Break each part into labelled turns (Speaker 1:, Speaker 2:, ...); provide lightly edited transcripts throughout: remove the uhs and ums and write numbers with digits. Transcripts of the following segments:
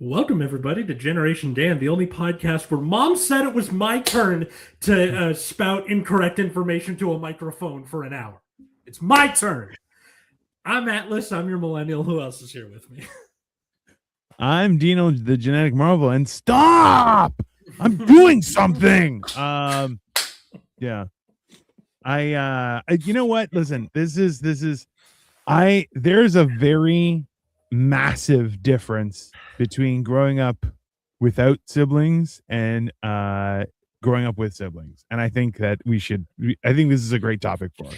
Speaker 1: Welcome, everybody, to Generation Dan, the only podcast where mom said it was my turn to spout incorrect information to a microphone for an hour. It's my turn. I'm Atlas. I'm your millennial. Who else is here with me?
Speaker 2: I'm Dino, the genetic marvel, and stop! I'm doing something. Yeah. You know what? Listen, there's a very massive difference between growing up without siblings and growing up with siblings, and I think that I think this is a great topic for us.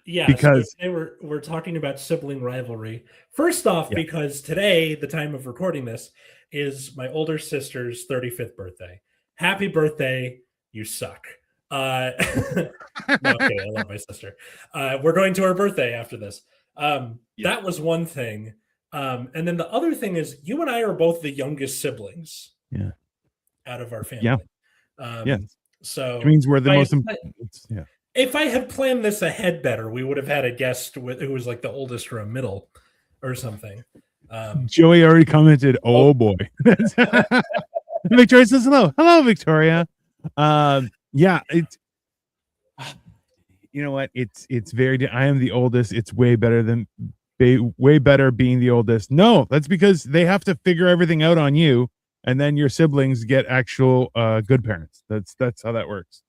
Speaker 1: Yeah,
Speaker 2: because
Speaker 1: so we're talking about sibling rivalry. First off, because today, the time of recording this, is my older sister's 35th birthday. Happy birthday, you suck. No, okay, I love my sister. We're going to her birthday after this. That was one thing. And then the other thing is you and I are both the youngest siblings out of our family. So
Speaker 2: which means we're the most important.
Speaker 1: If I had planned this ahead better, we would have had a guest who was like the oldest or a middle or something.
Speaker 2: Joey already commented, oh boy. Victoria says hello. Hello, Victoria. It's you know what? It's very I am the oldest. It's way better being the oldest. No, that's because they have to figure everything out on you, and then your siblings get actual good parents. That's how that works.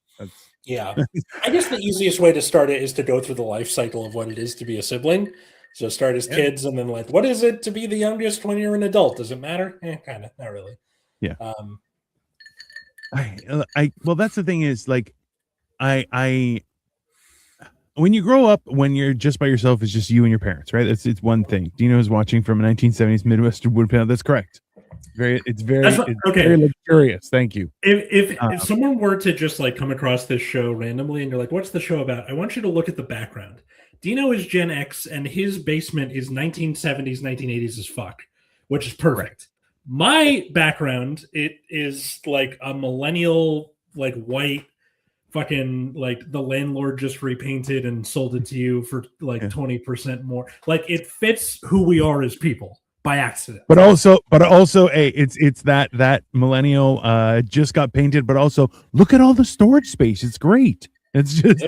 Speaker 1: I guess the easiest way to start it is to go through the life cycle of what it is to be a sibling. So start as kids, and then like, what is it to be the youngest when you're an adult? Does it matter? Kind of, not really.
Speaker 2: Yeah. Well, that's the thing is like, when you grow up, when you're just by yourself, it's just you and your parents, right? It's one thing. Dino is watching from a 1970s Midwestern wood panel. That's correct. It's very luxurious. Thank you.
Speaker 1: If someone were to just like come across this show randomly and you're like, what's the show about? I want you to look at the background. Dino is Gen X and his basement is 1970s, 1980s as fuck, which is perfect. Right. My background, it is like a millennial, like white fucking, like the landlord just repainted and sold it to you for like 20% more. Like it fits who we are as people. By accident,
Speaker 2: but also, hey, it's that millennial just got painted, but also look at all the storage space. It's great. It's just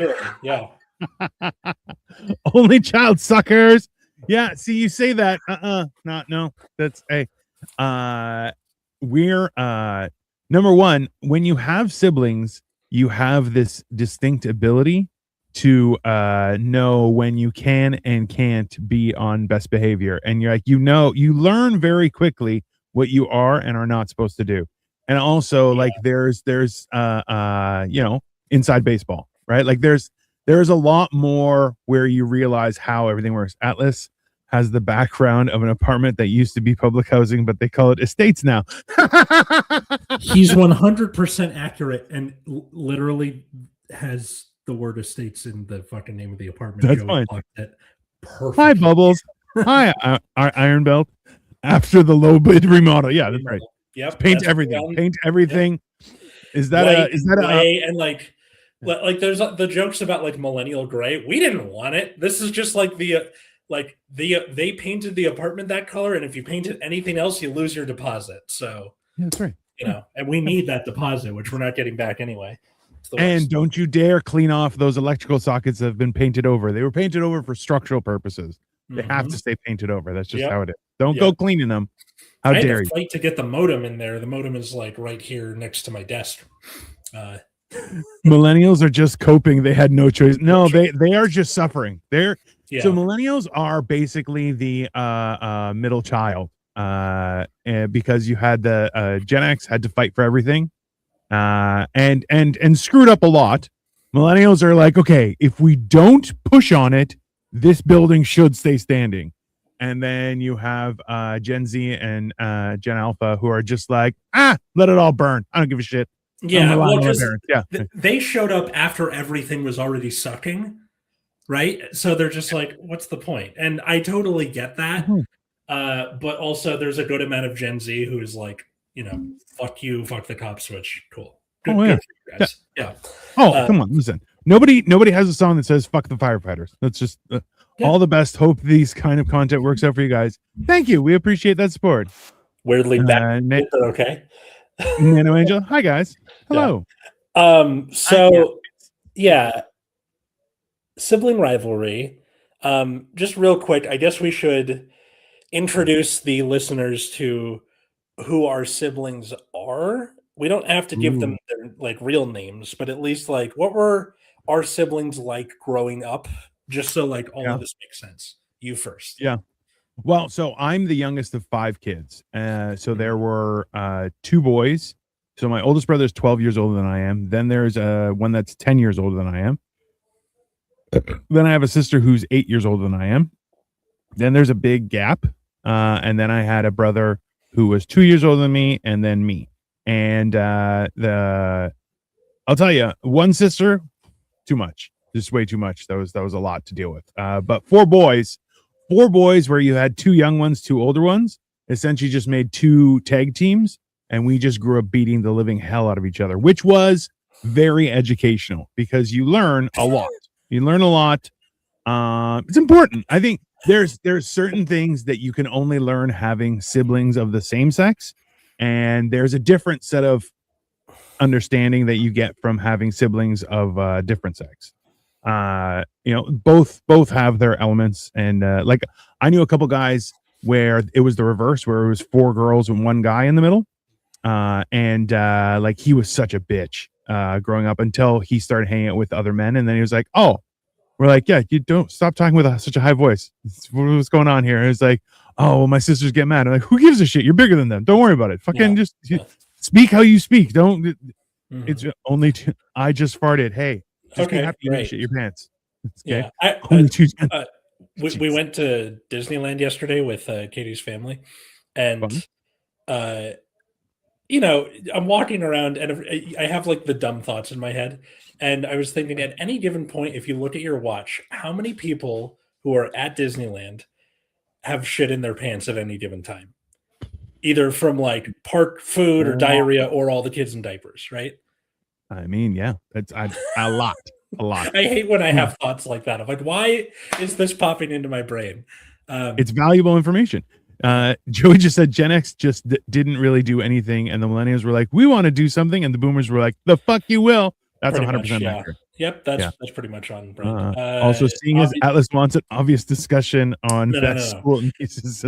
Speaker 2: only child suckers. Yeah, see, you say that. No, that's we're number one. When you have siblings, you have this distinct ability to know when you can and can't be on best behavior, and you're like, you learn very quickly what you are and are not supposed to do. And also like there's inside baseball, right? Like there's a lot more where you realize how everything works. Atlas has the background of an apartment that used to be public housing, but they call it estates now.
Speaker 1: He's 100% accurate and literally has the word estates in the fucking name of the apartment.
Speaker 2: That's fine.
Speaker 1: Perfect.
Speaker 2: Hi, Bubbles. Hi, Iron Belt. After the low bid remodel. Yeah, that's right.
Speaker 1: Yep.
Speaker 2: Paint everything. Paint everything. Yep. Is that
Speaker 1: gray and like there's the jokes about like millennial gray. We didn't want it. This is just like they painted the apartment that color, and if you painted anything else, you lose your deposit. So
Speaker 2: that's right.
Speaker 1: And we need that deposit, which we're not getting back anyway.
Speaker 2: And don't you dare clean off those electrical sockets that have been painted over. They were painted over for structural purposes. They have to stay painted over. That's just how it is. Don't go cleaning them. How dare you?
Speaker 1: Fight to get the modem in there. The modem is like right here next to my desk.
Speaker 2: Millennials are just coping. They had no choice. No, they are just suffering. So millennials are basically the middle child, because you had the Gen X had to fight for everything. And screwed up a lot. Millennials are like, okay, if we don't push on it, this building should stay standing. And then you have Gen Z and Gen Alpha who are just like, let it all burn. I don't give a shit.
Speaker 1: They showed up after everything was already sucking, right? So they're just like, what's the point? And I totally get that. But also there's a good amount of Gen Z who is like, fuck you, fuck the cop switch. Cool. Good for you guys. Yeah.
Speaker 2: Come on, listen. Nobody has a song that says fuck the firefighters. That's just all the best. Hope these kind of content works out for you guys. Thank you. We appreciate that support.
Speaker 1: weirdly back.
Speaker 2: Na-
Speaker 1: Okay.
Speaker 2: Nano Angel. Hi guys.
Speaker 1: Yeah.
Speaker 2: Hello.
Speaker 1: So yeah, sibling rivalry. Just real quick, I guess we should introduce the listeners to who our siblings are. We don't have to give them
Speaker 2: Ooh.
Speaker 1: their like real names, but at least like what were our siblings like growing up, just so like all
Speaker 2: Yeah.
Speaker 1: of this makes sense. You first.
Speaker 2: Yeah. Well, so I'm the youngest of 5 kids. So there were 2 boys. So my oldest brother is 12 years older than I am. Then there's one that's 10 years older than I am. Then I have a sister who's 8 years older than I am. Then there's a big gap. And then I had a brother who was 2 years older than me, and then me. And I'll tell you, one sister, too much. Just way too much. That was a lot to deal with. But 4 boys where you had 2 young ones, 2 older ones, essentially just made 2 tag teams, and we just grew up beating the living hell out of each other, which was very educational because you learn a lot. You learn a lot. It's important. I think there's certain things that you can only learn having siblings of the same sex, and there's a different set of understanding that you get from having siblings of different sex. Both have their elements, and like I knew a couple guys where it was the reverse, where it was 4 girls and 1 guy in the middle, and like he was such a bitch growing up until he started hanging out with other men, and then he was like, "Oh, we're like, yeah, you don't stop talking with such a high voice. What's going on here?" And it's like, "Oh, well, my sisters get mad." I'm like, "Who gives a shit? You're bigger than them. Don't worry about it. Fucking just speak how you speak. Don't." It's only I just farted. Hey, just be happy you didn't shit your pants. Okay.
Speaker 1: Yeah, we went to Disneyland yesterday with Katie's family, and I'm walking around and I have like the dumb thoughts in my head, and I was thinking at any given point, if you look at your watch, how many people who are at Disneyland have shit in their pants at any given time, either from like park food or diarrhea or all the kids in diapers, right?
Speaker 2: I mean, yeah, that's a lot.
Speaker 1: I hate when I have thoughts like that. I'm like, why is this popping into my brain?
Speaker 2: It's valuable information. Joey just said Gen X just didn't really do anything, and the millennials were like, we want to do something, and the boomers were like, the fuck you will. That's 100% accurate.
Speaker 1: Yep, that's pretty much on brand.
Speaker 2: Also, seeing as Atlas wants an obvious discussion on school nieces.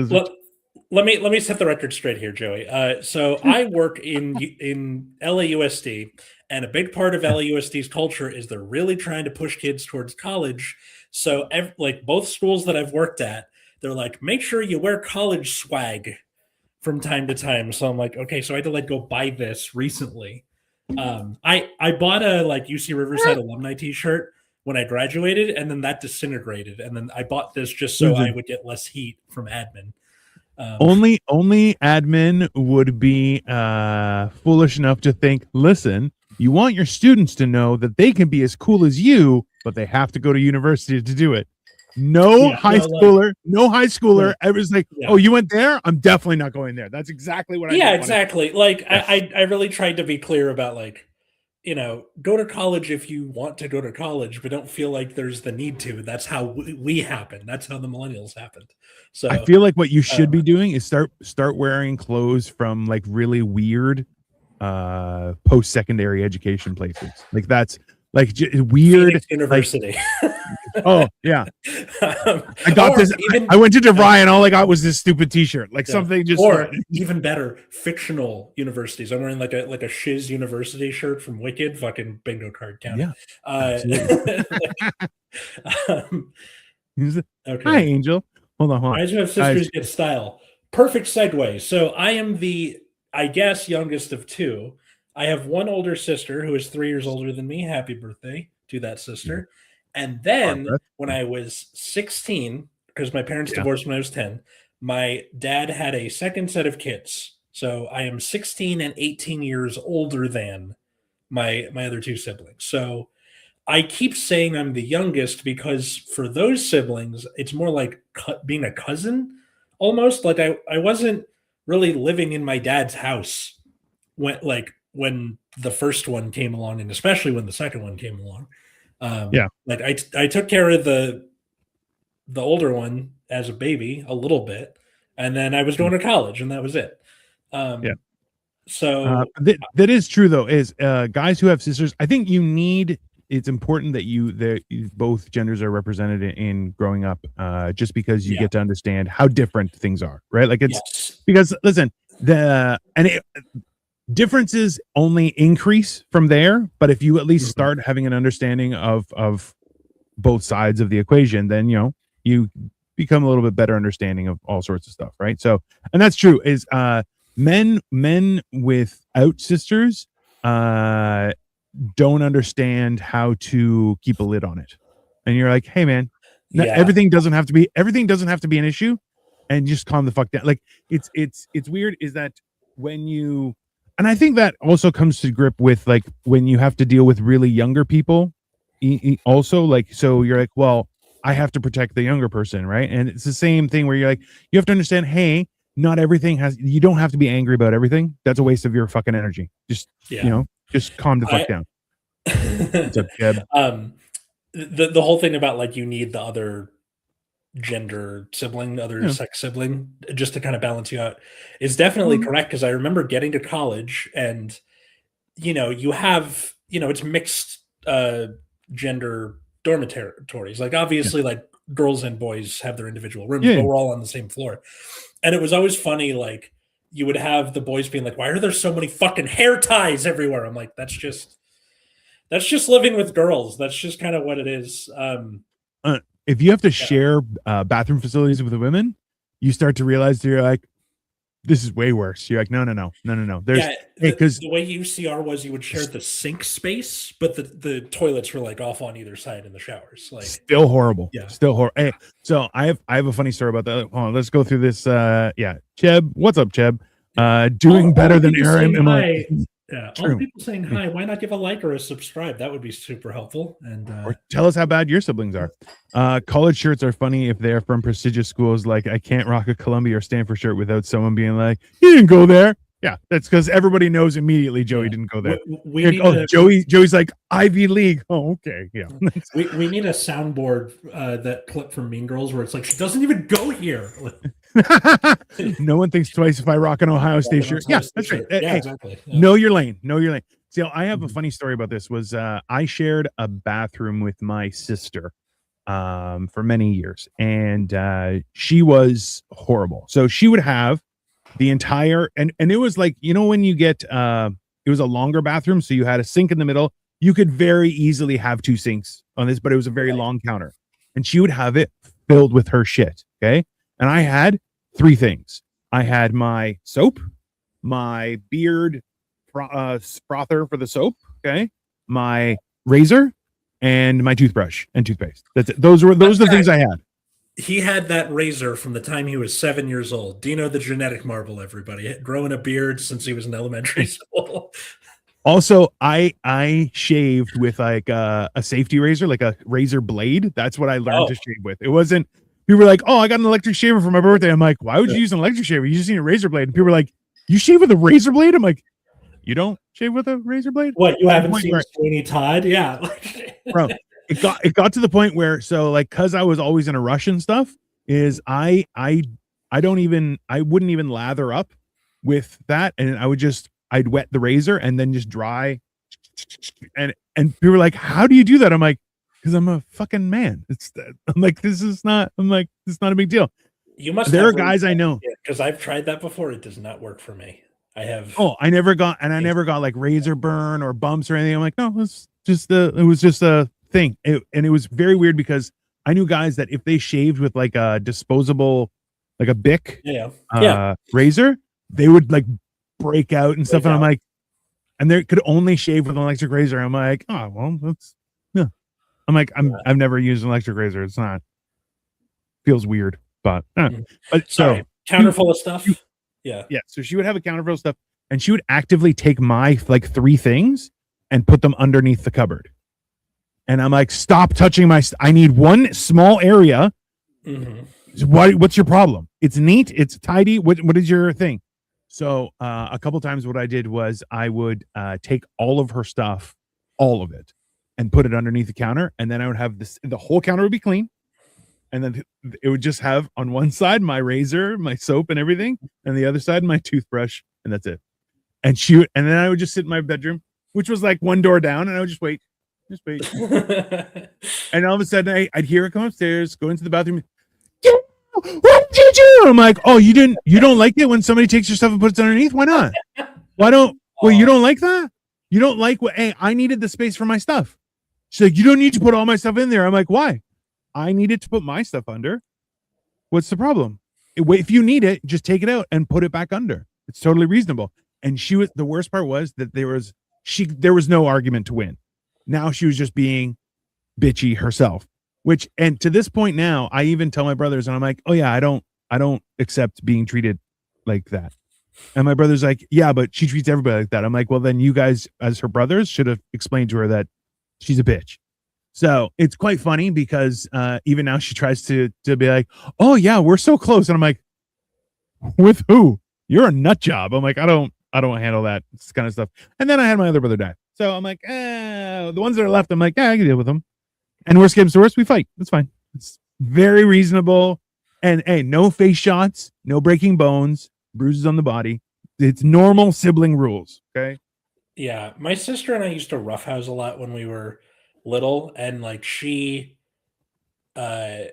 Speaker 1: Let me set the record straight here, Joey. So I work in LAUSD, and a big part of LAUSD's culture is they're really trying to push kids towards college. So like both schools that I've worked at, they're like, make sure you wear college swag from time to time. So I'm like, okay, so I had to like go buy this recently. I bought a like UC Riverside alumni t-shirt when I graduated, and then that disintegrated. And then I bought this just so I would get less heat from admin.
Speaker 2: Only admin would be foolish enough to think, listen, you want your students to know that they can be as cool as you, but they have to go to university to do it. No high schooler ever was like, oh, you went there? I'm definitely not going there. That's exactly what I
Speaker 1: Yeah, exactly. Like I really tried to be clear about like, go to college if you want to go to college, but don't feel like there's the need to. That's how we happen. That's how the millennials happened. So
Speaker 2: I feel like what you should be doing is start wearing clothes from like really weird post-secondary education places. Like that's like weird
Speaker 1: Phoenix University.
Speaker 2: Like, oh yeah, I got this. I went to DeVry and all I got was this stupid T-shirt. Like something just.
Speaker 1: Or even better, fictional universities. I'm wearing like a Shiz University shirt from Wicked. Fucking bingo card count.
Speaker 2: Yeah. Okay. Hi, Angel. Hold on.
Speaker 1: I just have sisters get style. Perfect segue. So I am the, I guess, youngest of 2. I have one older sister who is 3 years older than me. Happy birthday to that sister. And then when I was 16, because my parents divorced when I was 10, my dad had a second set of kids. So I am 16 and 18 years older than my other 2 siblings. So I keep saying I'm the youngest because for those siblings, it's more like being a cousin almost. Like I wasn't really living in my dad's house when the first one came along, and especially when the second one came along. Like I took care of the older one as a baby a little bit, and then I was going to college, and that was it.
Speaker 2: Yeah.
Speaker 1: So
Speaker 2: That is true though. Is guys who have sisters, I think it's important that both genders are represented in growing up, just because you
Speaker 1: Yeah.
Speaker 2: get to understand how different things are, right? Like it's
Speaker 1: yes.
Speaker 2: because listen, differences only increase from there. But if you at least
Speaker 1: Mhm.
Speaker 2: start having an understanding of both sides of the equation, then you become a little bit better understanding of all sorts of stuff, right? So, and that's true. Is men without sisters don't understand how to keep a lid on it, and you're like, hey man,
Speaker 1: Yeah.
Speaker 2: everything doesn't have to be an issue, and just calm the fuck down. Like it's weird is that when you, and I think that also comes to grip with like when you have to deal with really younger people also, like, so you're like, well, I have to protect the younger person, right? And it's the same thing where you're like, you have to understand, hey, not everything you don't have to be angry about everything. That's a waste of your fucking energy. Just
Speaker 1: Yeah.
Speaker 2: just calm the fuck down. What's up, Jeb?
Speaker 1: The whole thing about like you need the other gender sibling, the other
Speaker 2: Yeah.
Speaker 1: sex sibling, just to kind of balance you out, is definitely
Speaker 2: Mhm.
Speaker 1: correct. Because I remember getting to college, and you have it's mixed gender dormitories. Like
Speaker 2: Yeah.
Speaker 1: obviously, like girls and boys have their individual rooms,
Speaker 2: Yeah.
Speaker 1: but we're all on the same floor. And it was always funny, like you would have the boys being like, "Why are there so many fucking hair ties everywhere?" I'm like, that's just living with girls. That's just kind of what it is.
Speaker 2: If you have to
Speaker 1: Yeah.
Speaker 2: share bathroom facilities with the women, you start to realize that you're like, this is way worse. You're like, no. There's
Speaker 1: Yeah,
Speaker 2: because
Speaker 1: the way UCR was, you would share the sink space, but the toilets were like off on either side in the showers. Like,
Speaker 2: still horrible.
Speaker 1: yeah.
Speaker 2: Still horrible. Hey, so I have a funny story about that. Hold on, let's go through this. Yeah, Cheb, what's up, Cheb? Doing
Speaker 1: All
Speaker 2: better
Speaker 1: the
Speaker 2: than
Speaker 1: people
Speaker 2: Aaron.
Speaker 1: saying hi. Yeah, all the
Speaker 2: True.
Speaker 1: people saying hi. Why not give a like or a subscribe? That would be super helpful. And
Speaker 2: Or tell us how bad your siblings are. College shirts are funny if they're from prestigious schools. Like I can't rock a Columbia or Stanford shirt without someone being like, "You didn't go there." Yeah, that's because everybody knows immediately Joey
Speaker 1: Yeah.
Speaker 2: didn't go there.
Speaker 1: We
Speaker 2: Like,
Speaker 1: need
Speaker 2: oh, Joey's like Ivy League. Oh, okay, yeah.
Speaker 1: we need a soundboard, that clip from Mean Girls where it's like she doesn't even go here.
Speaker 2: No one thinks twice if I rock an Ohio State shirt. Yeah, that's right.
Speaker 1: Yeah,
Speaker 2: Hey,
Speaker 1: exactly. Yeah.
Speaker 2: know your lane. Know your lane. See, I have a
Speaker 1: Mhm.
Speaker 2: funny story about this. Was I shared a bathroom with my sister for many years, and she was horrible. So she would have the entire, and it was like, when you get it was a longer bathroom, so you had a sink in the middle. You could very easily have two sinks on this, but it was a very
Speaker 1: Right.
Speaker 2: long counter, and she would have it filled with her shit. Okay, and I had three things. I had my soap, my beard frother for the soap, okay, my razor, and my toothbrush and toothpaste. That's it. Those are the things I had.
Speaker 1: He had that razor from the time he was 7 years old. Dino, the genetic marvel, everybody. Growing a beard since he was in elementary school.
Speaker 2: Also, I shaved with like a safety razor, like a razor blade. That's what I learned to shave with. It wasn't, people were like, "Oh, I got an electric shaver for my birthday." I'm like, "Why would you use an electric shaver? You just need a razor blade." And people were like, "You shave with a razor blade?" I'm like, "You don't shave with a razor blade?"
Speaker 1: What, you
Speaker 2: To the
Speaker 1: haven't
Speaker 2: point
Speaker 1: seen
Speaker 2: where-
Speaker 1: Sweeney Todd? Yeah.
Speaker 2: bro, it got to the point where, so like, cuz I was always in a rush and stuff, is I wouldn't even lather up with that, and I'd wet the razor and then just dry, and people were like, "How do you do that?" I'm like, "Cuz I'm a fucking man." I'm like, this is not a big deal.
Speaker 1: You must
Speaker 2: There
Speaker 1: have
Speaker 2: are guys I know.
Speaker 1: because I've tried that before. It does not work for me. I have.
Speaker 2: Oh, I never got like razor burn or bumps or anything. I'm like, no, it was just a thing. And it was very weird because I knew guys that if they shaved with like a disposable, like a Bic
Speaker 1: Yeah.
Speaker 2: razor, they would like break out and stuff.
Speaker 1: Break
Speaker 2: And I'm
Speaker 1: out.
Speaker 2: like, and they could only shave with an electric razor. I'm like, oh, well, yeah. I'm like, I've never used an electric razor. It's not, feels weird, but
Speaker 1: Sorry,
Speaker 2: so
Speaker 1: counter full of stuff. Yeah.
Speaker 2: yeah, so she would have a counter full of stuff, and she would actively take my like three things and put them underneath the cupboard. And I'm like, stop touching I need one small area.
Speaker 1: Mm-hmm.
Speaker 2: What's your problem? It's neat, it's tidy. What is your thing? So a couple times what I did was I would take all of her stuff, all of it, and put it underneath the counter, and then I would have the whole counter would be clean. And then it would just have on one side my razor, my soap, and everything, and the other side my toothbrush and that's it. And then I would just sit in my bedroom, which was like one door down, and I would just wait. And all of a sudden I'd hear her come upstairs, go into the bathroom. What did you do? I'm like, oh, you don't like it when somebody takes your stuff and puts it underneath? Why not? Well, you don't like that? You don't like what? Hey, I needed the space for my stuff. She's like, you don't need to put all my stuff in there. I'm like, why? I needed to put my stuff under. What's the problem? If you need it, just take it out and put it back under. It's totally reasonable. And the worst part was that there was no argument to win. Now she was just being bitchy herself, and to this point now, I even tell my brothers, and I'm like, oh yeah, I don't accept being treated like that. And my brother's like, yeah, but she treats everybody like that. I'm like, well, then you guys as her brothers should have explained to her that she's a bitch. So it's quite funny because even now she tries to be like, oh yeah, we're so close. And I'm like, with who? You're a nut job. I'm like, I don't handle that kind of stuff. And then I had my other brother die. So I'm like, the ones that are left, I'm like, yeah, I can deal with them. And worst comes to worst, we fight. That's fine. It's very reasonable. And hey, no face shots, no breaking bones, bruises on the body. It's normal sibling rules. Okay.
Speaker 1: Yeah. My sister and I used to roughhouse a lot when we were little. And like she, 3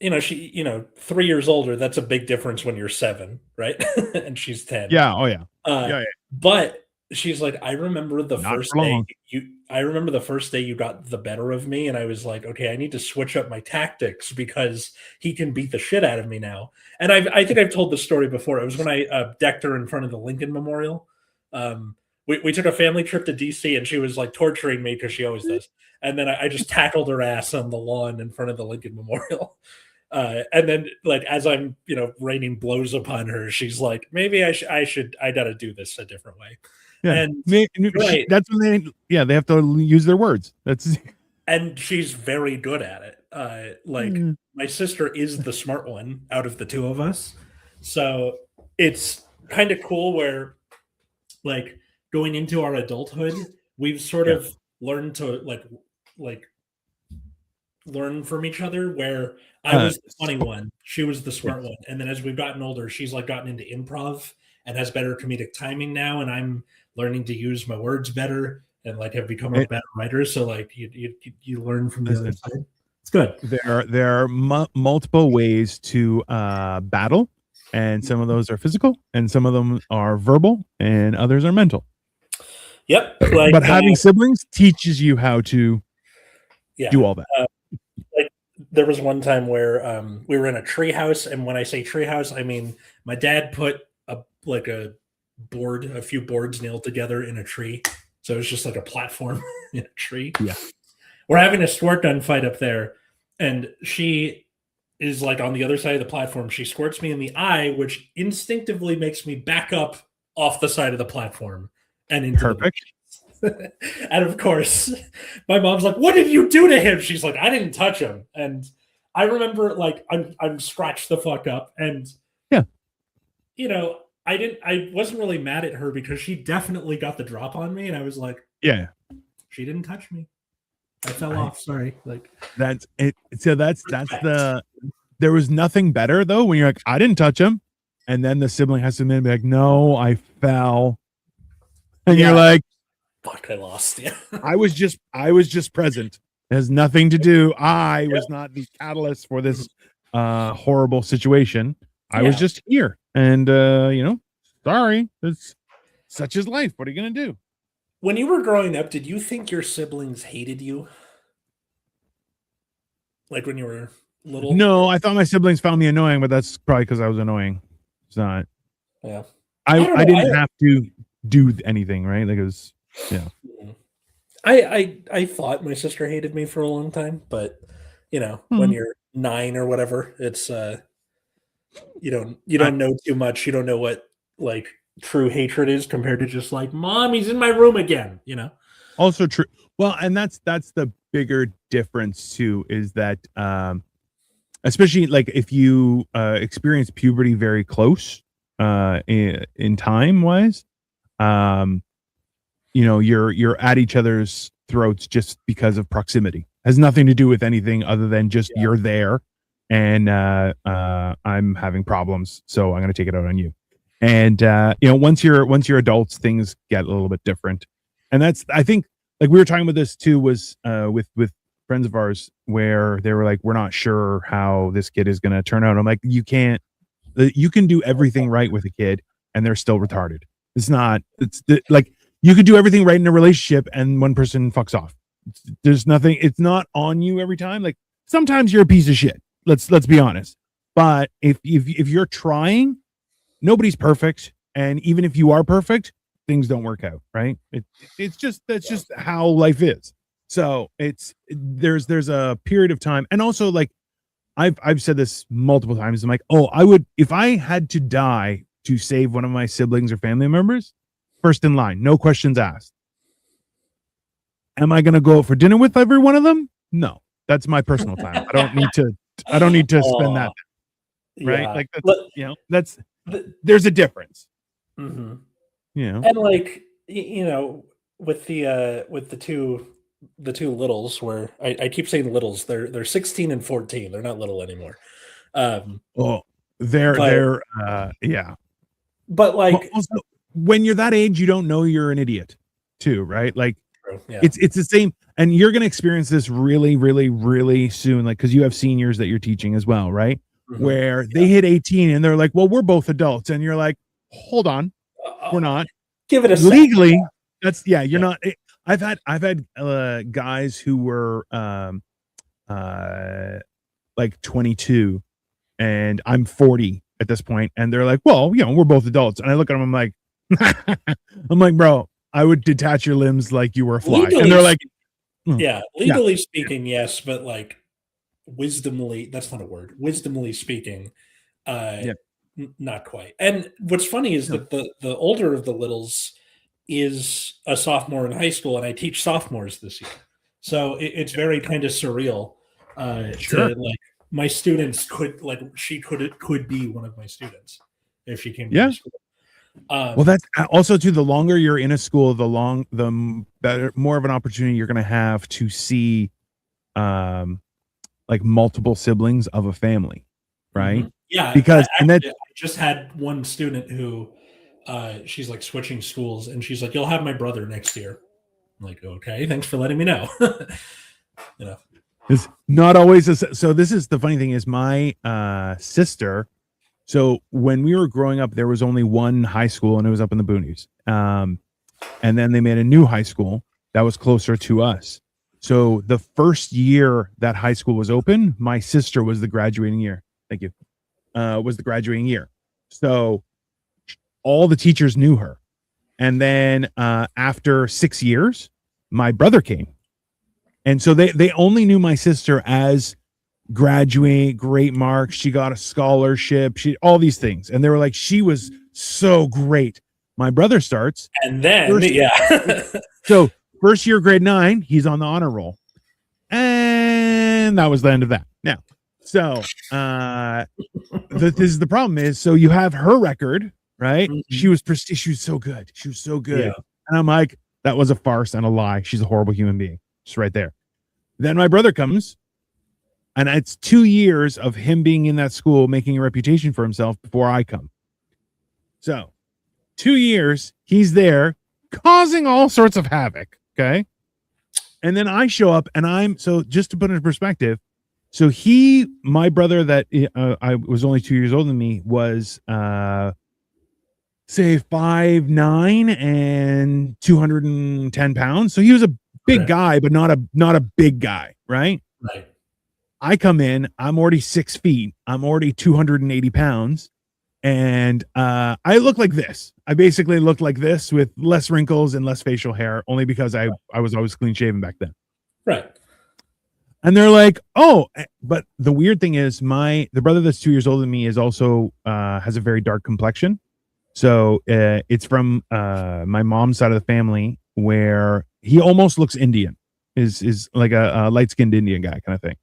Speaker 1: years older, that's a big difference when you're 7, right? And she's 10.
Speaker 2: Yeah. Oh yeah. Yeah.
Speaker 1: But she's like, I remember the
Speaker 2: Not
Speaker 1: first
Speaker 2: for long.
Speaker 1: day I remember the first day you got the better of me, and I was like, okay, I need to switch up my tactics because he can beat the shit out of me now. And I think I've told this story before. It was when I decked her in front of the Lincoln Memorial. We took a family trip to DC, and she was like torturing me because she always does. And then I just tackled her ass on the lawn in front of the Lincoln Memorial. And then, like, as I'm, raining blows upon her, she's like, maybe I gotta do this a different way.
Speaker 2: Yeah.
Speaker 1: And
Speaker 2: right. That's when they have to use their words.
Speaker 1: And she's very good at it. My sister is the smart one out of the two of us. So it's kind of cool where, like, going into our adulthood, we've sort of learned to like learn from each other, where I was the funny one, she was the smart one. And then as we've gotten older, she's like gotten into improv and has better comedic timing now, and I'm learning to use my words better and like have become a better writer. So like you learn from the other side. It's good.
Speaker 2: There are multiple ways to battle, and some of those are physical, and some of them are verbal, and others are mental.
Speaker 1: Yep.
Speaker 2: But having siblings teaches you how to do all that.
Speaker 1: Like there was one time where we were in a tree house, and when I say tree house, I mean my dad put a few boards nailed together in a tree, so it was just like a platform in a tree.
Speaker 2: Yeah,
Speaker 1: we're having a squirt gun fight up there, and she is like on the other side of the platform. She squirts me in the eye, which instinctively makes me back up off the side of the platform and into
Speaker 2: perfect.
Speaker 1: And of course, my mom's like, "What did you do to him?" She's like, "I didn't touch him." And I remember, like, I'm scratched the fuck up, and I wasn't really mad at her because she definitely got the drop on me, and I was like,
Speaker 2: yeah,
Speaker 1: she didn't touch me. I fell off. Sorry. Like
Speaker 2: that's it. So that's there was nothing better though when you're like, I didn't touch him, and then the sibling has to admit and be like, no, I fell, and you're like,
Speaker 1: fuck, I lost. Yeah.
Speaker 2: I was just present. It has nothing to do. I was not the catalyst for this horrible situation. I was just here. And, sorry, it's such is life. What are you going to do?
Speaker 1: When you were growing up, did you think your siblings hated you? Like when you were little?
Speaker 2: No, I thought my siblings found me annoying, but that's probably because I was annoying. It's not.
Speaker 1: Yeah.
Speaker 2: I didn't have to do anything, right? Like it was, yeah.
Speaker 1: I thought my sister hated me for a long time, but, when you're 9 or whatever, it's, you don't know too much. You don't know what like true hatred is compared to just like, Mom, he's in my room again,
Speaker 2: Also true. Well, and that's the bigger difference too, is that especially like if you experience puberty very close in time wise, you're at each other's throats just because of proximity. Has nothing to do with anything other than just you're there. And I'm having problems, so I'm going to take it out on you. And once you're adults, things get a little bit different. And that's, I think, like we were talking about this too, was with friends of ours where they were like, we're not sure how this kid is going to turn out. I'm like, you can do everything right with a kid and they're still retarded. Like you could do everything right in a relationship and one person fucks off. There's nothing, it's not on you every time. Like sometimes you're a piece of shit. Let's be honest. But if you're trying, nobody's perfect. And even if you are perfect, things don't work out, right? That's just how life is. So there's a period of time. And also, like I've said this multiple times. I'm like, if I had to die to save one of my siblings or family members, first in line, no questions asked. Am I going to go out for dinner with every one of them? No, that's my personal time. I don't need to spend that. Right.
Speaker 1: Yeah.
Speaker 2: Like, there's a difference.
Speaker 1: Mm-hmm.
Speaker 2: And
Speaker 1: like, with the two littles, where I keep saying littles, they're 16 and 14. They're not little anymore.
Speaker 2: They're
Speaker 1: But like,
Speaker 2: also, when you're that age, you don't know you're an idiot too, right? Like it's the same, and you're going to experience this really, really, really soon. Like, cause you have seniors that you're teaching as well, right? Mm-hmm. Where they hit 18 and they're like, well, we're both adults. And you're like, hold on, we're not.
Speaker 1: Give it a
Speaker 2: legally. That's you're not. I've had guys who were like 22 and I'm 40 at this point, and they're like, well, we're both adults. And I look at them, I'm like, bro, I would detach your limbs like you were a fly. Legally, and they're like,
Speaker 1: legally speaking, yes, but like wisdomly, that's not a word. Wisdomly speaking, not quite. And what's funny is that the older of the littles is a sophomore in high school, and I teach sophomores this year, so it's very kind of surreal. To like my students could be one of my students if she came to school.
Speaker 2: Well, that's also too, the longer you're in a school, the better, more of an opportunity you're going to have to see like multiple siblings of a family, right?
Speaker 1: Mm-hmm. Yeah,
Speaker 2: because
Speaker 1: I just had one student who she's like switching schools, and she's like, you'll have my brother next year. I'm like, okay, thanks for letting me know.
Speaker 2: It's not always so this is the funny thing is my sister, so when we were growing up, there was only one high school and it was up in the boonies, and then they made a new high school that was closer to us. So the first year that high school was open, my sister was the graduating year. Thank you. Was the graduating year. So all the teachers knew her. And then after 6 years, my brother came. And so they only knew my sister as graduate, great marks. She got a scholarship, all these things. And they were like, she was so great. My brother starts.
Speaker 1: And then,
Speaker 2: So first year, grade 9, he's on the honor roll. And that was the end of that. Now, so this is the problem is, so you have her record, right? Mm-hmm. She was so good. She was so good. Yeah. And I'm like, that was a farce and a lie. She's a horrible human being. Just right there. Then my brother comes, and it's 2 years of him being in that school, making a reputation for himself before I come. So 2 years, he's there causing all sorts of havoc. Okay. And then I show up, and so just to put it in perspective, so my brother that I was only 2 years older than me was say 5'9" and 210 pounds. So he was a big guy, but not a big guy, right?
Speaker 1: Right.
Speaker 2: I come in, I'm already 6 feet, I'm already 280 pounds, and I look like this. I basically look like this with less wrinkles and less facial hair, only because I was always clean shaven back then.
Speaker 1: Right.
Speaker 2: And they're like, oh, but the weird thing is the brother that's 2 years older than me is also has a very dark complexion. So it's from my mom's side of the family, where he almost looks Indian, is like a light-skinned Indian guy kind of thing.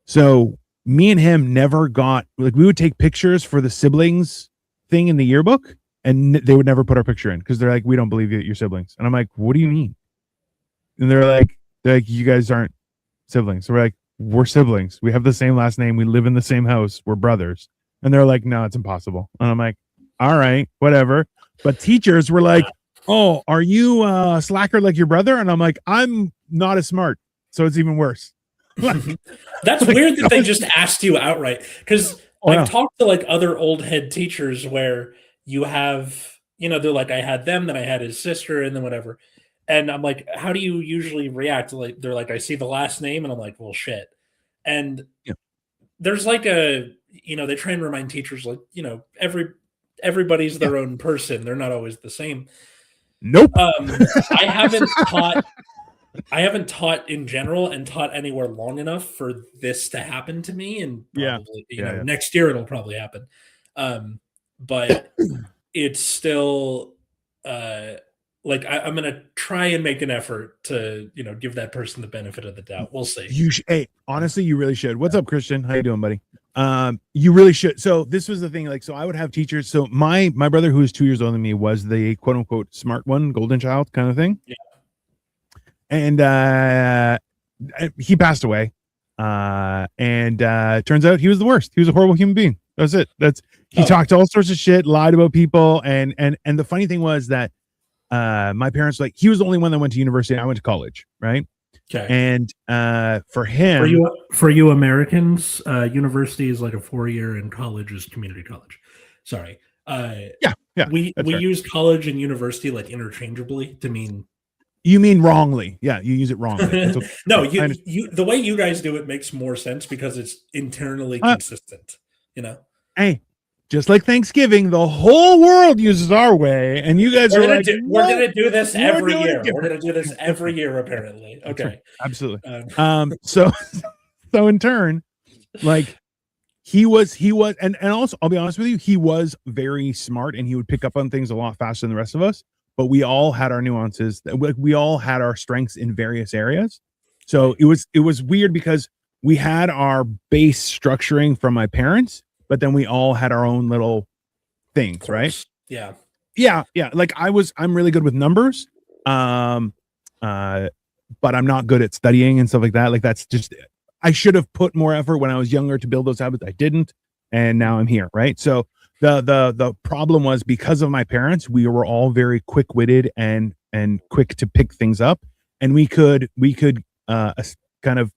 Speaker 2: So me and him never got, like, we would take pictures for the siblings thing in the yearbook, and they would never put our picture in because they're like, we don't believe you're siblings. And I'm like, what do you mean? And they're like, you guys aren't siblings. So we're like, we're siblings. We have the same last name. We live in the same house. We're brothers. And they're like, no, it's impossible. And I'm like, all right, whatever. But teachers were like, oh, are you a slacker like your brother? And I'm like, I'm not as smart. So it's even worse.
Speaker 1: That's
Speaker 2: Like,
Speaker 1: weird that they just asked you outright. Because
Speaker 2: oh,
Speaker 1: I've
Speaker 2: yeah.
Speaker 1: talked to like other old head teachers where you have, they're like, I had them, then I had his sister, and then whatever. And I'm like, how do you usually react? Like, they're like, I see the last name, and I'm like, well, shit. And
Speaker 2: Yeah.
Speaker 1: there's like they try and remind teachers, like, everybody's their own person. They're not always the same.
Speaker 2: Nope.
Speaker 1: I haven't taught in general and taught anywhere long enough for this to happen to me, and probably next year it'll probably happen. But it's still like I'm gonna try and make an effort to give that person the benefit of the doubt. We'll see.
Speaker 2: Hey, honestly, you really should. What's up, Christian? How you doing, buddy? You really should. So this was the thing, like, so I would have teachers. So my brother, who is 2 years older than me, was the quote unquote smart one, golden child kind of thing.
Speaker 1: Yeah.
Speaker 2: And he passed away. And turns out he was the worst. He was a horrible human being. That's it. He talked all sorts of shit, lied about people, and the funny thing was that my parents, like, he was the only one that went to university. I went to college, right?
Speaker 1: Okay.
Speaker 2: And for him,
Speaker 1: for you Americans, university is like a 4-year, and college is community college. Sorry.
Speaker 2: Yeah.
Speaker 1: We use college and university like interchangeably to mean.
Speaker 2: You mean wrongly? Yeah, you use it wrongly. Okay.
Speaker 1: No, you the way you guys do it makes more sense because it's internally consistent.
Speaker 2: Hey, just like Thanksgiving, the whole world uses our way, and you guys
Speaker 1: we're
Speaker 2: like,
Speaker 1: we're gonna do this every year. We're gonna do this every year, apparently. Okay,
Speaker 2: right. Absolutely. So in turn, like, he was, and also, I'll be honest with you, he was very smart, and he would pick up on things a lot faster than the rest of us. But we all had our nuances. We all had our strengths in various areas. So it was weird because we had our base structuring from my parents, but then we all had our own little things, right?
Speaker 1: Yeah.
Speaker 2: Like I'm really good with numbers, but I'm not good at studying and stuff like that. Like, that's just, I should have put more effort when I was younger to build those habits. I didn't, and now I'm here, right? So the problem was, because of my parents, we were all very quick-witted and quick to pick things up, and we could kind of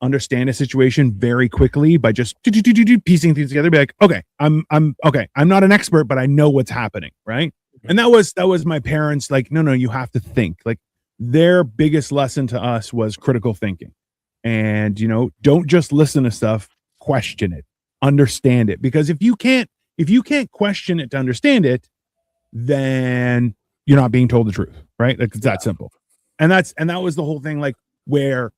Speaker 2: understand a situation very quickly by just piecing things together. Be like, okay, I'm okay. I'm not an expert, but I know what's happening, right? And that was my parents. Like, no, you have to think. Like, their biggest lesson to us was critical thinking, and don't just listen to stuff, question it. Understand it, because if you can't question it to understand it, then you're not being told the truth, right? Like, it's that simple. And that was the whole thing, like, where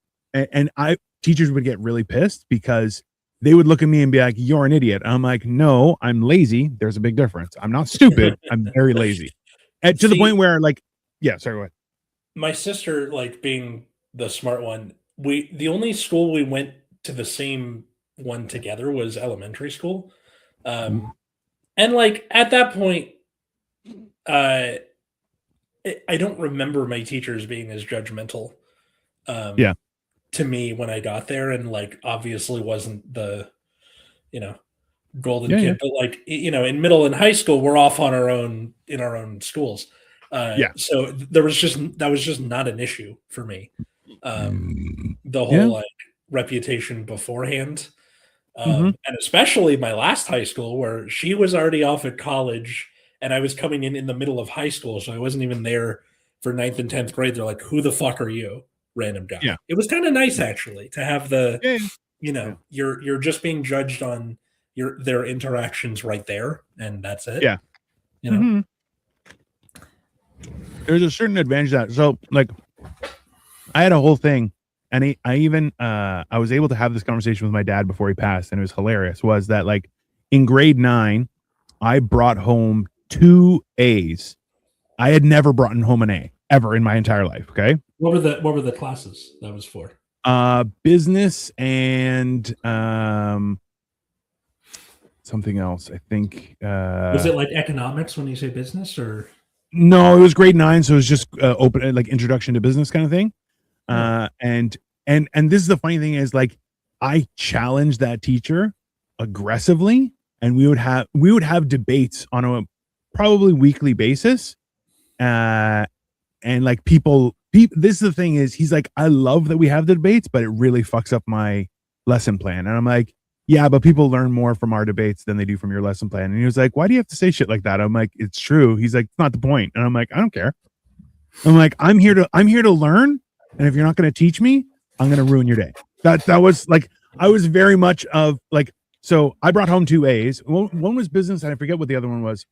Speaker 2: teachers would get really pissed because they would look at me and be like, you're an idiot. I'm like, no, I'm lazy. There's a big difference. I'm not stupid. I'm very lazy. And to the point where, like, yeah, sorry, what?
Speaker 1: My sister, like, being the smart one, the only school we went to the same one together was elementary school. And like, at that point, I don't remember my teachers being as judgmental to me when I got there, and like, obviously wasn't the golden kid, but like, in middle and high school, we're off on our own in our own schools. So that was just not an issue for me. The whole like reputation beforehand. And especially my last high school, where she was already off at college and I was coming in the middle of high school. So I wasn't even there for 9th and 10th grade. They're like, who the fuck are you, random guy?
Speaker 2: Yeah.
Speaker 1: It was kind of nice, actually, to have you're just being judged on their interactions right there. And that's it.
Speaker 2: Yeah. There's a certain advantage to that. So, like, I had a whole thing. And I was able to have this conversation with my dad before he passed, and it was hilarious. Was that, like, in grade 9, I brought home 2 A's. I had never brought home an A ever in my entire life. Okay.
Speaker 1: What were the classes that was for?
Speaker 2: Business and something else. I think.
Speaker 1: Was it like economics when you say business, or?
Speaker 2: No, it was grade 9, so it was just open, like, introduction to business kind of thing. And this is the funny thing is, like, I challenged that teacher aggressively, and we would have debates on a probably weekly basis. And like people, this is the thing is, he's like, I love that we have the debates, but it really fucks up my lesson plan. And I'm like, yeah, but people learn more from our debates than they do from your lesson plan. And he was like, why do you have to say shit like that? I'm like, it's true. He's like, it's not the point. And I'm like, I don't care. I'm like, I'm here to learn. And if you're not going to teach me, I'm going to ruin your day. That was like, I was very much of like, so I brought home 2 A's. One was business, and I forget what the other one was.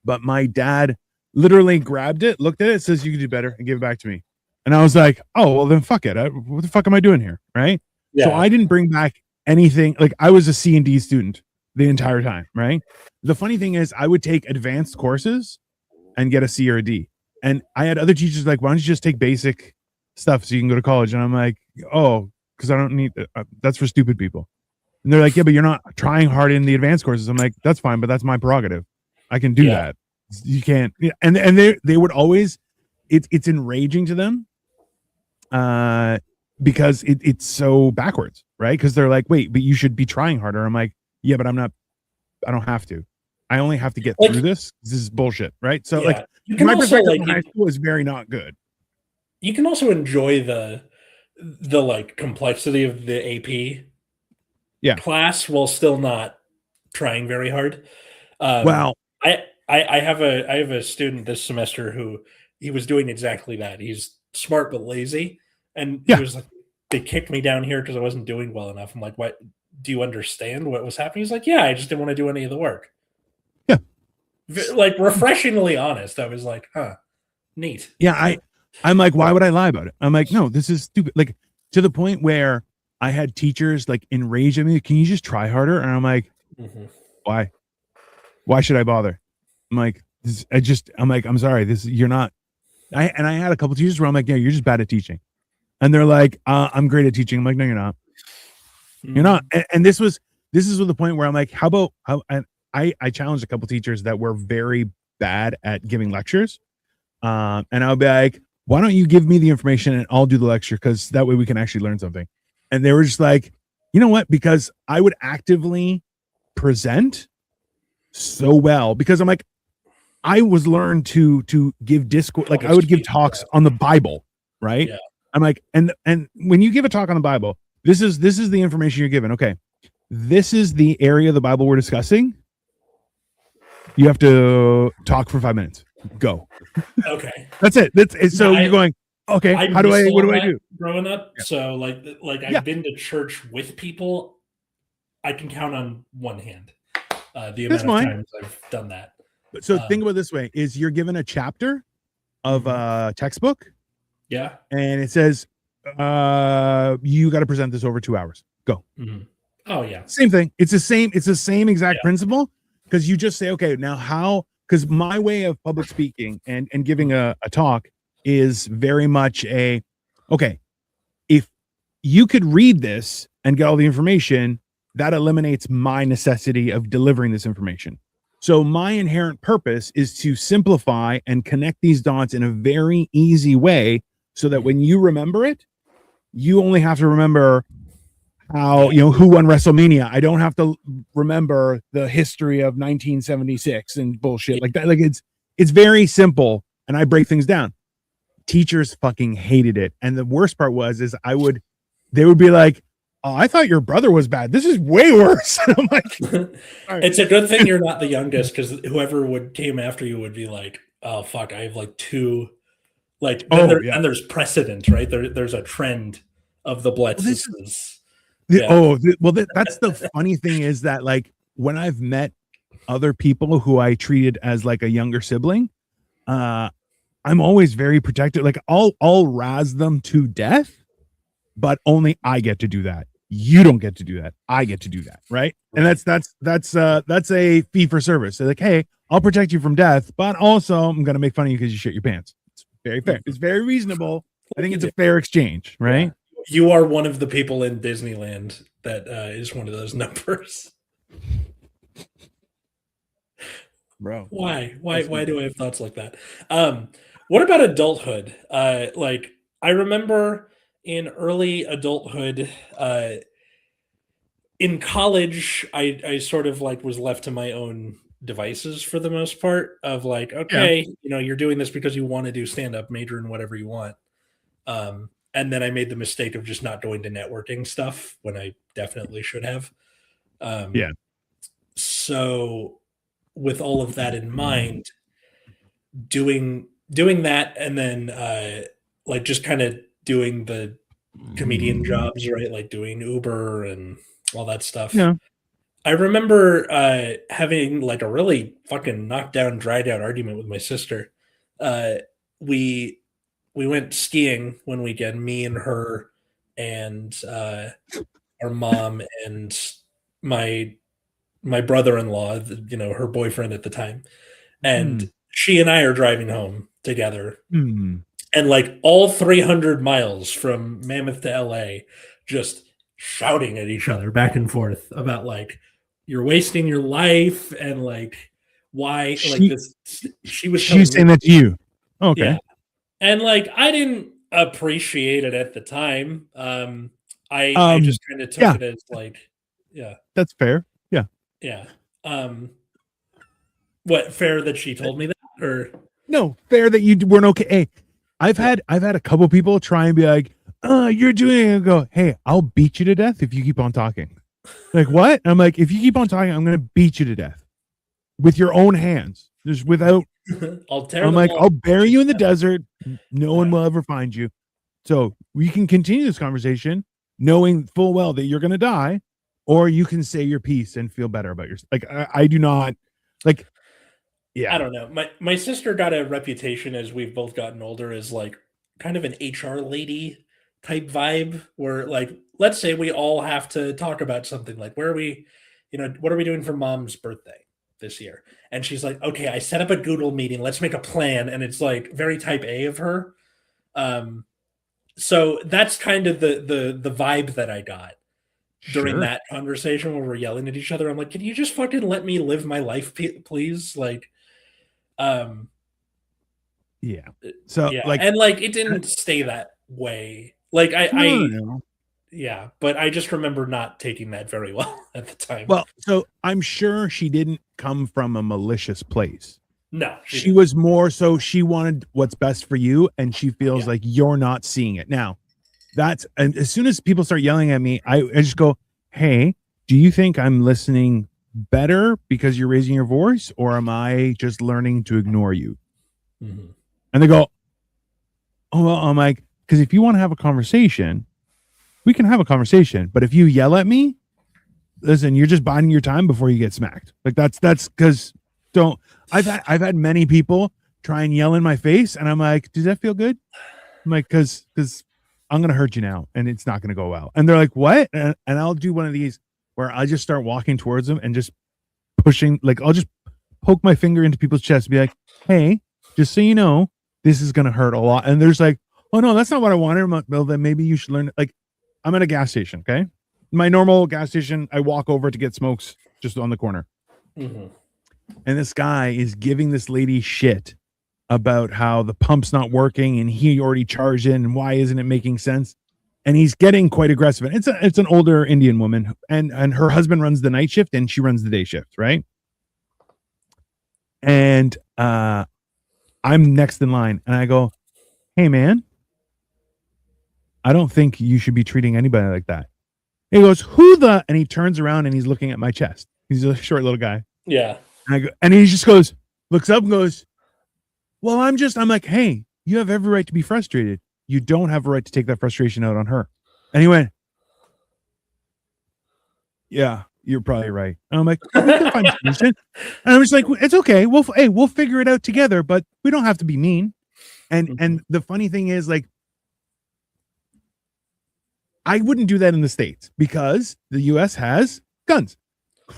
Speaker 2: But my dad literally grabbed it, looked at it, says, you can do better, and gave it back to me. And I was like, oh, well, then fuck it. What the fuck am I doing here? Right. Yeah. So I didn't bring back anything. Like, I was a C&D student the entire time. Right. The funny thing is, I would take advanced courses and get a C or a D. And I had other teachers like, why don't you just take basic stuff so you can go to college? And I'm like, oh, because I don't need that's for stupid people. And they're like, yeah, but you're not trying hard in the advanced courses. I'm like, that's fine, but that's my prerogative. I can do that. You can't. And they would always, it's enraging to them, because it's so backwards, right? Because they're like, wait, but you should be trying harder. I'm like, yeah, but I don't have to. I only have to get through this. This is bullshit, right? So like, my perspective in high school is very not good.
Speaker 1: You can also enjoy the like complexity of the AP class while still not trying very hard.
Speaker 2: Wow.
Speaker 1: I have a student this semester who he was doing exactly that. He's smart but lazy, and he was like, they kicked me down here because I wasn't doing well enough. I'm like, what? Do you understand what was happening? He's like, yeah, I just didn't want to do any of the work.
Speaker 2: Yeah,
Speaker 1: like refreshingly honest. I was like, huh, neat.
Speaker 2: Yeah, I'm like, why would I lie about it? I'm like, no, this is stupid. Like, to the point where I had teachers like enraged at me. Can you just try harder? And I'm like, why? Why should I bother? I'm like, I'm sorry. You're not. I had a couple teachers where I'm like, yeah, you're just bad at teaching. And they're like, I'm great at teaching. I'm like, no, you're not. You're not. And this is the point where I'm like, how about I challenged a couple teachers that were very bad at giving lectures. And I'll be like, why don't you give me the information and I'll do the lecture, because that way we can actually learn something. And they were just like, you know what? Because I would actively present so well, because I'm like, I was learned to give discourse. Like, I would give talks on the Bible, right? Yeah. I'm like, and when you give a talk on the Bible, this is the information you're given. Okay, this is the area of the Bible we're discussing. You have to talk for 5 minutes. Go.
Speaker 1: Okay.
Speaker 2: That's it. So you're going, okay, what do I do?
Speaker 1: Growing up, so like I've been to church with people. I can count on one hand the amount of times I've done that.
Speaker 2: So think about it this way: is you're given a chapter of a textbook, and it says you got to present this over 2 hours. Go.
Speaker 1: Oh yeah,
Speaker 2: same thing. It's the same exact principle, because you just say, okay, now how? Because my way of public speaking and giving a talk is very much okay, if you could read this and get all the information, that eliminates my necessity of delivering this information. So my inherent purpose is to simplify and connect these dots in a very easy way, so that when you remember it, you only have to remember how, who won WrestleMania. I don't have to remember the history of 1976 and bullshit like that. Like, it's very simple, and I break things down. Teachers fucking hated it. And the worst part is they would be like, oh, I thought your brother was bad. This is way worse. I'm like,
Speaker 1: right. It's a good thing you're not the youngest, because whoever came after you would be like, oh fuck, I have like 2. Like, and there's precedent, right? There's a trend of the Blitzes.
Speaker 2: That's the funny thing, is that like, when I've met other people who I treated as like a younger sibling, I'm always very protective. Like, I'll razz them to death, but only I get to do that. You don't get to do that. I get to do that, right? And that's a fee for service. They're like, hey, I'll protect you from death, but also I'm gonna make fun of you because you shit your pants. It's very fair. It's very reasonable. I think it's a fair exchange, right?
Speaker 1: Yeah. You are one of the people in Disneyland that is one of those numbers.
Speaker 2: Bro.
Speaker 1: Why do I have thoughts like that? What about adulthood? Like, I remember in early adulthood, in college, I sort of like was left to my own devices for the most part of like,
Speaker 2: Yeah.
Speaker 1: okay, you're doing this because you want to do stand up, major in whatever you want. And then I made the mistake of just not going to networking stuff when I definitely should have. Um,
Speaker 2: Yeah.
Speaker 1: so with all of that in mind, doing that and then like just kind of doing the comedian jobs, right? Like doing Uber and all that stuff.
Speaker 2: Yeah.
Speaker 1: I remember having like a really fucking knockdown, dried out argument with my sister. Uh, we we went skiing one weekend, me and her, and our mom and my my brother-in-law, her boyfriend at the time, and
Speaker 2: Mm.
Speaker 1: she and I are driving home together,
Speaker 2: Mm.
Speaker 1: and like all 300 miles from Mammoth to LA, just shouting at each other back and forth about like you're wasting your life and like why like
Speaker 2: She
Speaker 1: this she was
Speaker 2: she's
Speaker 1: telling me
Speaker 2: saying that to you. Okay.
Speaker 1: yeah. And like I didn't appreciate it at the time. I
Speaker 2: Um,
Speaker 1: just kind of took
Speaker 2: yeah,
Speaker 1: it as like yeah,
Speaker 2: that's fair. Yeah.
Speaker 1: yeah. Um what fair that she told me that or
Speaker 2: No, fair that you weren't okay. Hey,
Speaker 1: yeah.
Speaker 2: I've had a couple people try and be like, you're doing it, and go, hey, I'll beat you to death if you keep on talking. Like, what? I'm like, if you keep on talking, I'm gonna beat you to death with your own hands. Just without
Speaker 1: I'll tear
Speaker 2: I'm
Speaker 1: them
Speaker 2: like,
Speaker 1: all.
Speaker 2: I'll bury you in the desert. No one
Speaker 1: Yeah.
Speaker 2: will ever find you. So we can continue this conversation knowing full well that you're gonna die, or you can say your piece and feel better about yourself. Like I do not like
Speaker 1: I
Speaker 2: yeah.
Speaker 1: don't know. My sister got a reputation as we've both gotten older as like kind of an HR lady type vibe where like let's say we all have to talk about something like where are we, what are we doing for mom's birthday this year? And she's like, "Okay, I set up a Google meeting. Let's make a plan." And it's like very type A of her. Um so that's kind of the vibe that I got during
Speaker 2: Sure.
Speaker 1: that conversation where we're yelling at each other. I'm like, "Can you just fucking let me live my life please?" Like um
Speaker 2: Yeah. So
Speaker 1: yeah,
Speaker 2: like
Speaker 1: and, like, it didn't stay that way. Like,
Speaker 2: no, no, no.
Speaker 1: yeah, but I just remember not taking that very well at the time.
Speaker 2: Well, so I'm sure she didn't come from a malicious place.
Speaker 1: No, she
Speaker 2: She
Speaker 1: didn't.
Speaker 2: was more so she wanted what's best for you, and she feels
Speaker 1: Yeah.
Speaker 2: like you're not seeing it. Now, that's and as soon as people start yelling at me, I just go, hey, do you think I'm listening better because you're raising your voice, or am I just learning to ignore you?
Speaker 1: Mhm.
Speaker 2: And they go, oh, well, I'm like, because if you want to have a conversation, we can have a conversation. But if you yell at me, listen, you're just biding your time before you get smacked. Like that's because don't I've had many people try and yell in my face, and I'm like, does that feel good? I'm like, because I'm gonna hurt you now, and it's not gonna go well. And they're like, what? And I'll do one of these where I just start walking towards them and just pushing, like I'll just poke my finger into people's chests and be like, hey, just so you know, this is gonna hurt a lot. And there's like, oh no, that's not what I wanted. I'm like, well, then maybe you should learn. Like, I'm at a gas station, okay? My normal gas station, I walk over to get smokes just on the corner.
Speaker 1: Mhm.
Speaker 2: And this guy is giving this lady shit about how the pump's not working and he already charged in and why isn't it making sense? And he's getting quite aggressive. And it's an older Indian woman, and her husband runs the night shift and she runs the day shift, right? And I'm next in line, and I go, hey man, I don't think you should be treating anybody like that. And he goes, who the? And he turns around and he's looking at my chest. He's a short little guy.
Speaker 1: Yeah.
Speaker 2: And I go, and he just goes, looks up and goes, well, I'm like, hey, you have every right to be frustrated. You don't have a right to take that frustration out on her. And he went, yeah, you're probably right. And I'm like, we can find a solution. And I was like, it's okay. We'll figure it out together, but we don't have to be mean. And the funny thing is, like, I wouldn't do that in the States because the US has guns.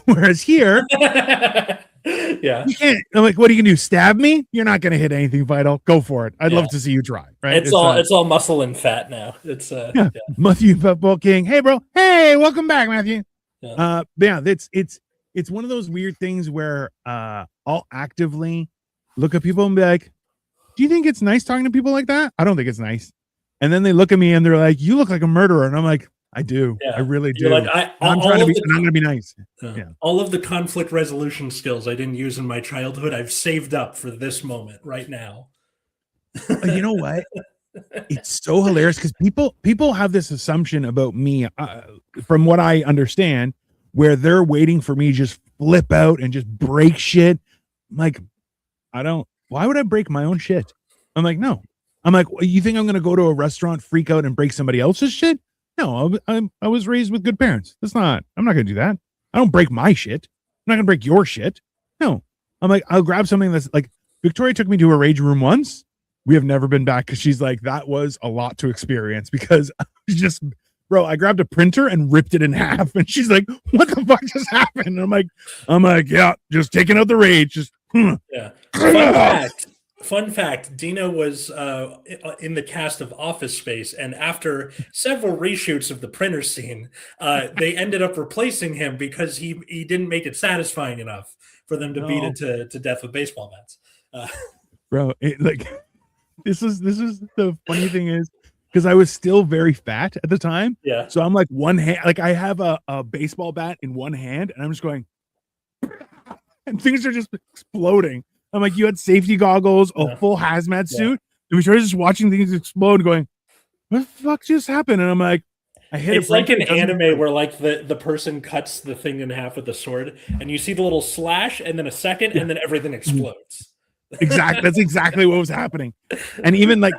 Speaker 2: Whereas here,
Speaker 1: Yeah.
Speaker 2: you can't. I'm like, what are you gonna do? Stab me? You're not gonna hit anything vital. Go for it. I'd
Speaker 1: Yeah.
Speaker 2: love to see you try. Right?
Speaker 1: It's all muscle and fat now. It's
Speaker 2: yeah. Matthew Football King. Hey, bro. Hey, welcome back, Matthew.
Speaker 1: Yeah.
Speaker 2: Yeah, it's one of those weird things where I'll actively look at people and be like, do you think it's nice talking to people like that? I don't think it's nice. And then they look at me and they're like, you look like a murderer. And I'm like, I do.
Speaker 1: Yeah.
Speaker 2: I really
Speaker 1: You're
Speaker 2: do.
Speaker 1: like,
Speaker 2: I'm trying to be, and I'm going to be nice. Yeah.
Speaker 1: all of the conflict resolution skills I didn't use in my childhood, I've saved up for this moment right now.
Speaker 2: You know what? It's so hilarious because people have this assumption about me, from what I understand, where they're waiting for me to just flip out and just break shit. I'm like, I don't. Why would I break my own shit? I'm like, no. I'm like, you think I'm going to go to a restaurant, freak out, and break somebody else's shit? No, I was raised with good parents. That's not. I'm not going to do that. I don't break my shit. I'm not going to break your shit. No. I'm like, I'll grab something that's like. Victoria took me to a rage room once. We have never been back because she's like, that was a lot to experience because I was just, bro, I grabbed a printer and ripped it in half. And she's like, what the fuck just happened? And I'm like, yeah, just taking out the rage. Just,
Speaker 1: yeah. Fun fact, Dino was in the cast of Office Space, and after several reshoots of the printer scene, they ended up replacing him because he didn't make it satisfying enough for them to beat it to death with baseball bats.
Speaker 2: Bro, this is the funny thing is because I was still very fat at the time.
Speaker 1: Yeah.
Speaker 2: So I'm like one hand, like I have a baseball bat in one hand, and I'm just going, and things are just exploding. I'm like, you had safety goggles, a full hazmat suit, and we started just watching things explode, going, what the fuck just happened? And I'm like, I hit it.
Speaker 1: It's like an anime where like the person cuts the thing in half with a sword, and you see the little slash, and then a second, and then everything explodes.
Speaker 2: Exactly. That's exactly what was happening. And even like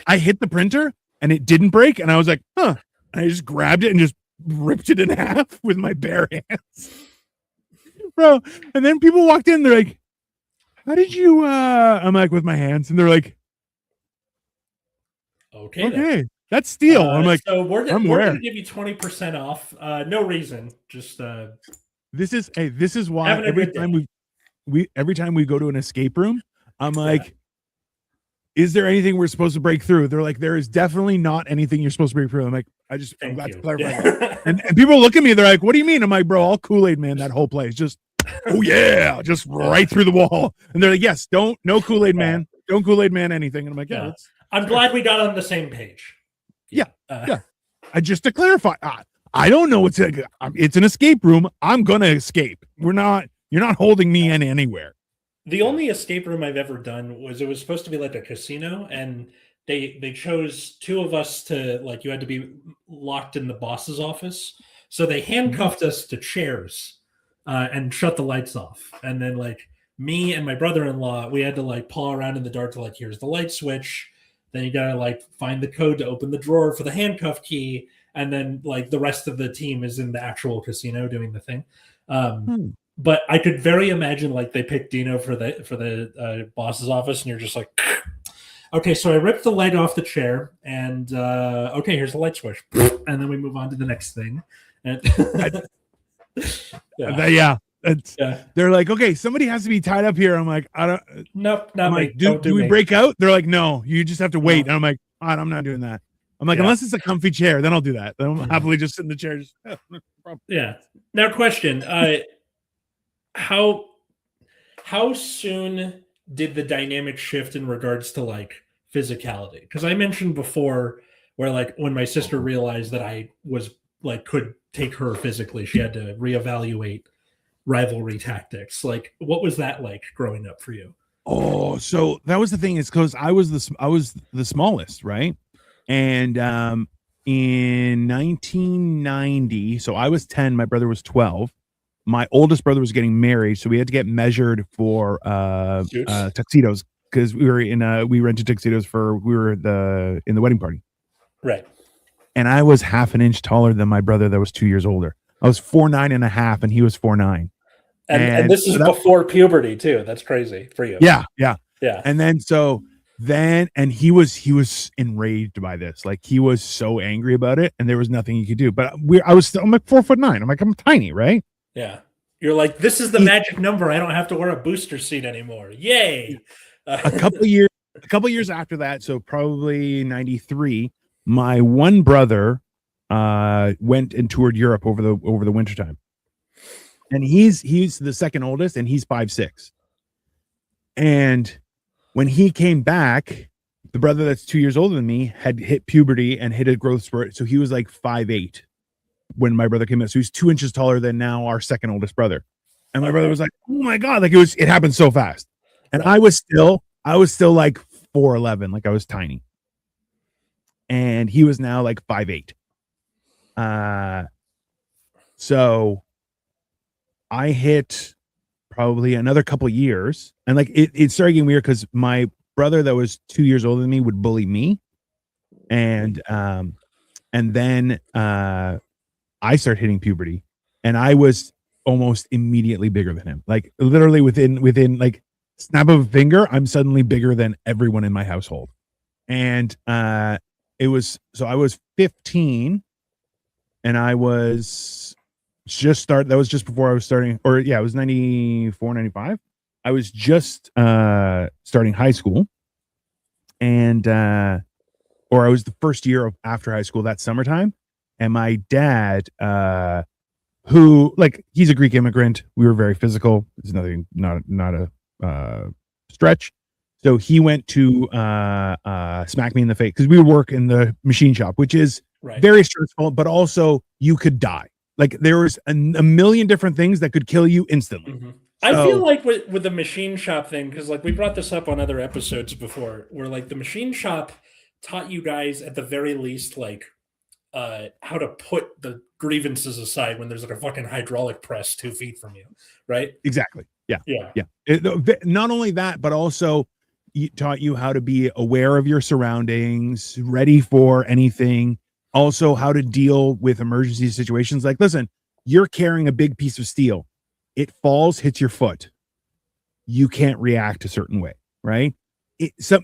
Speaker 2: I hit the printer and it didn't break. And I was like, huh. And I just grabbed it and just ripped it in half with my bare hands. Bro. And then people walked in, they're like, how did you I'm like, with my hands, and they're like, okay, that's steel. I'm like,
Speaker 1: so we're gonna give you 20% off. No reason. Just
Speaker 2: this is why every time we go to an escape room, I'm like, is there anything we're supposed to break through? They're like, there is definitely not anything you're supposed to break through. I'm like, I'm glad to clarify that. And people look at me, they're like, what do you mean? I'm like, bro, all Kool-Aid man, that whole place. Just, oh yeah, just right through the wall. And they're like, yes, no Kool-Aid man. Don't Kool-Aid man anything. And I'm like, yeah.
Speaker 1: I'm glad we got on the same page.
Speaker 2: Yeah. Just to clarify, I don't know. It's an escape room. I'm going to escape. You're not holding me in anywhere.
Speaker 1: The only escape room I've ever done it was supposed to be like a casino, and they chose two of us to, like, you had to be locked in the boss's office. So they handcuffed us to chairs and shut the lights off. And then like me and my brother-in-law, we had to like paw around in the dark to like, here's the light switch. Then you got to like find the code to open the drawer for the handcuff key. And then like the rest of the team is in the actual casino doing the thing. But I could very imagine like they picked Dino for the boss's office, and you're just like, okay, so I ripped the leg off the chair, and okay, here's the light switch, and then we move on to the next thing. And they're like, okay, somebody has to be tied up here. I'm like, I don't. Nope, not
Speaker 2: me. Like, do we break out? They're like, no, you just have to wait. And I'm like, I'm not doing that. I'm like, unless it's a comfy chair, then I'll do that. Then I'll happily just sit in the chair. Just,
Speaker 1: yeah. Now, question: how soon did the dynamic shift in regards to like physicality? Because I mentioned before where like when my sister realized that I was like could take her physically, she had to reevaluate rivalry tactics. Like, what was that like growing up for you?
Speaker 2: Oh, so that was the thing, is because I was the smallest, right? And in 1990, so I was 10, my brother was 12. My oldest brother was getting married, so we had to get measured for tuxedos, because we rented tuxedos in the wedding party.
Speaker 1: Right.
Speaker 2: And I was half an inch taller than my brother that was 2 years older. I was 4'9.5", and he was 4'9".
Speaker 1: And this is before puberty too. That's crazy for you.
Speaker 2: Yeah.
Speaker 1: And
Speaker 2: then he was enraged by this. Like, he was so angry about it, and there was nothing he could do. But I'm like 4'9". I'm like, I'm tiny, right?
Speaker 1: Yeah. You're like, this is the magic number. I don't have to wear a booster seat anymore. Yay.
Speaker 2: A couple years after that, so probably 93, my one brother went and toured Europe over the wintertime. And he's the second oldest, and he's 5'6". And when he came back, the brother that's 2 years older than me had hit puberty and hit a growth spurt, so he was like 5'8", when my brother came out. So he's 2 inches taller than now our second oldest brother. And my brother was like, "Oh my God," like it happened so fast. And I was still like 4'11", like I was tiny. And he was now like 5'8". So I hit probably another couple years, and like it started getting weird because my brother that was 2 years older than me would bully me, and then I started hitting puberty, and I was almost immediately bigger than him. Like literally within like snap of a finger, I'm suddenly bigger than everyone in my household. And it was, so I was 15, and I was that was just before I was starting, or yeah, it was 94, 95. I was just starting high school, and or I was the first year of after high school, that summertime. And my dad, who, like, he's a Greek immigrant. We were very physical. It's nothing, not a stretch. So he went to smack me in the face because we would work in the machine shop, which is very stressful, but also you could die. Like there was a million different things that could kill you instantly.
Speaker 1: Mm-hmm. I feel like with the machine shop thing, because like we brought this up on other episodes before, where like the machine shop taught you guys at the very least like how to put the grievances aside when there's like a fucking hydraulic press 2 feet from you, right?
Speaker 2: Exactly. Yeah. Not only that, but also taught you how to be aware of your surroundings, ready for anything. Also, how to deal with emergency situations. Like, listen, you're carrying a big piece of steel. It falls, hits your foot. You can't react a certain way, right?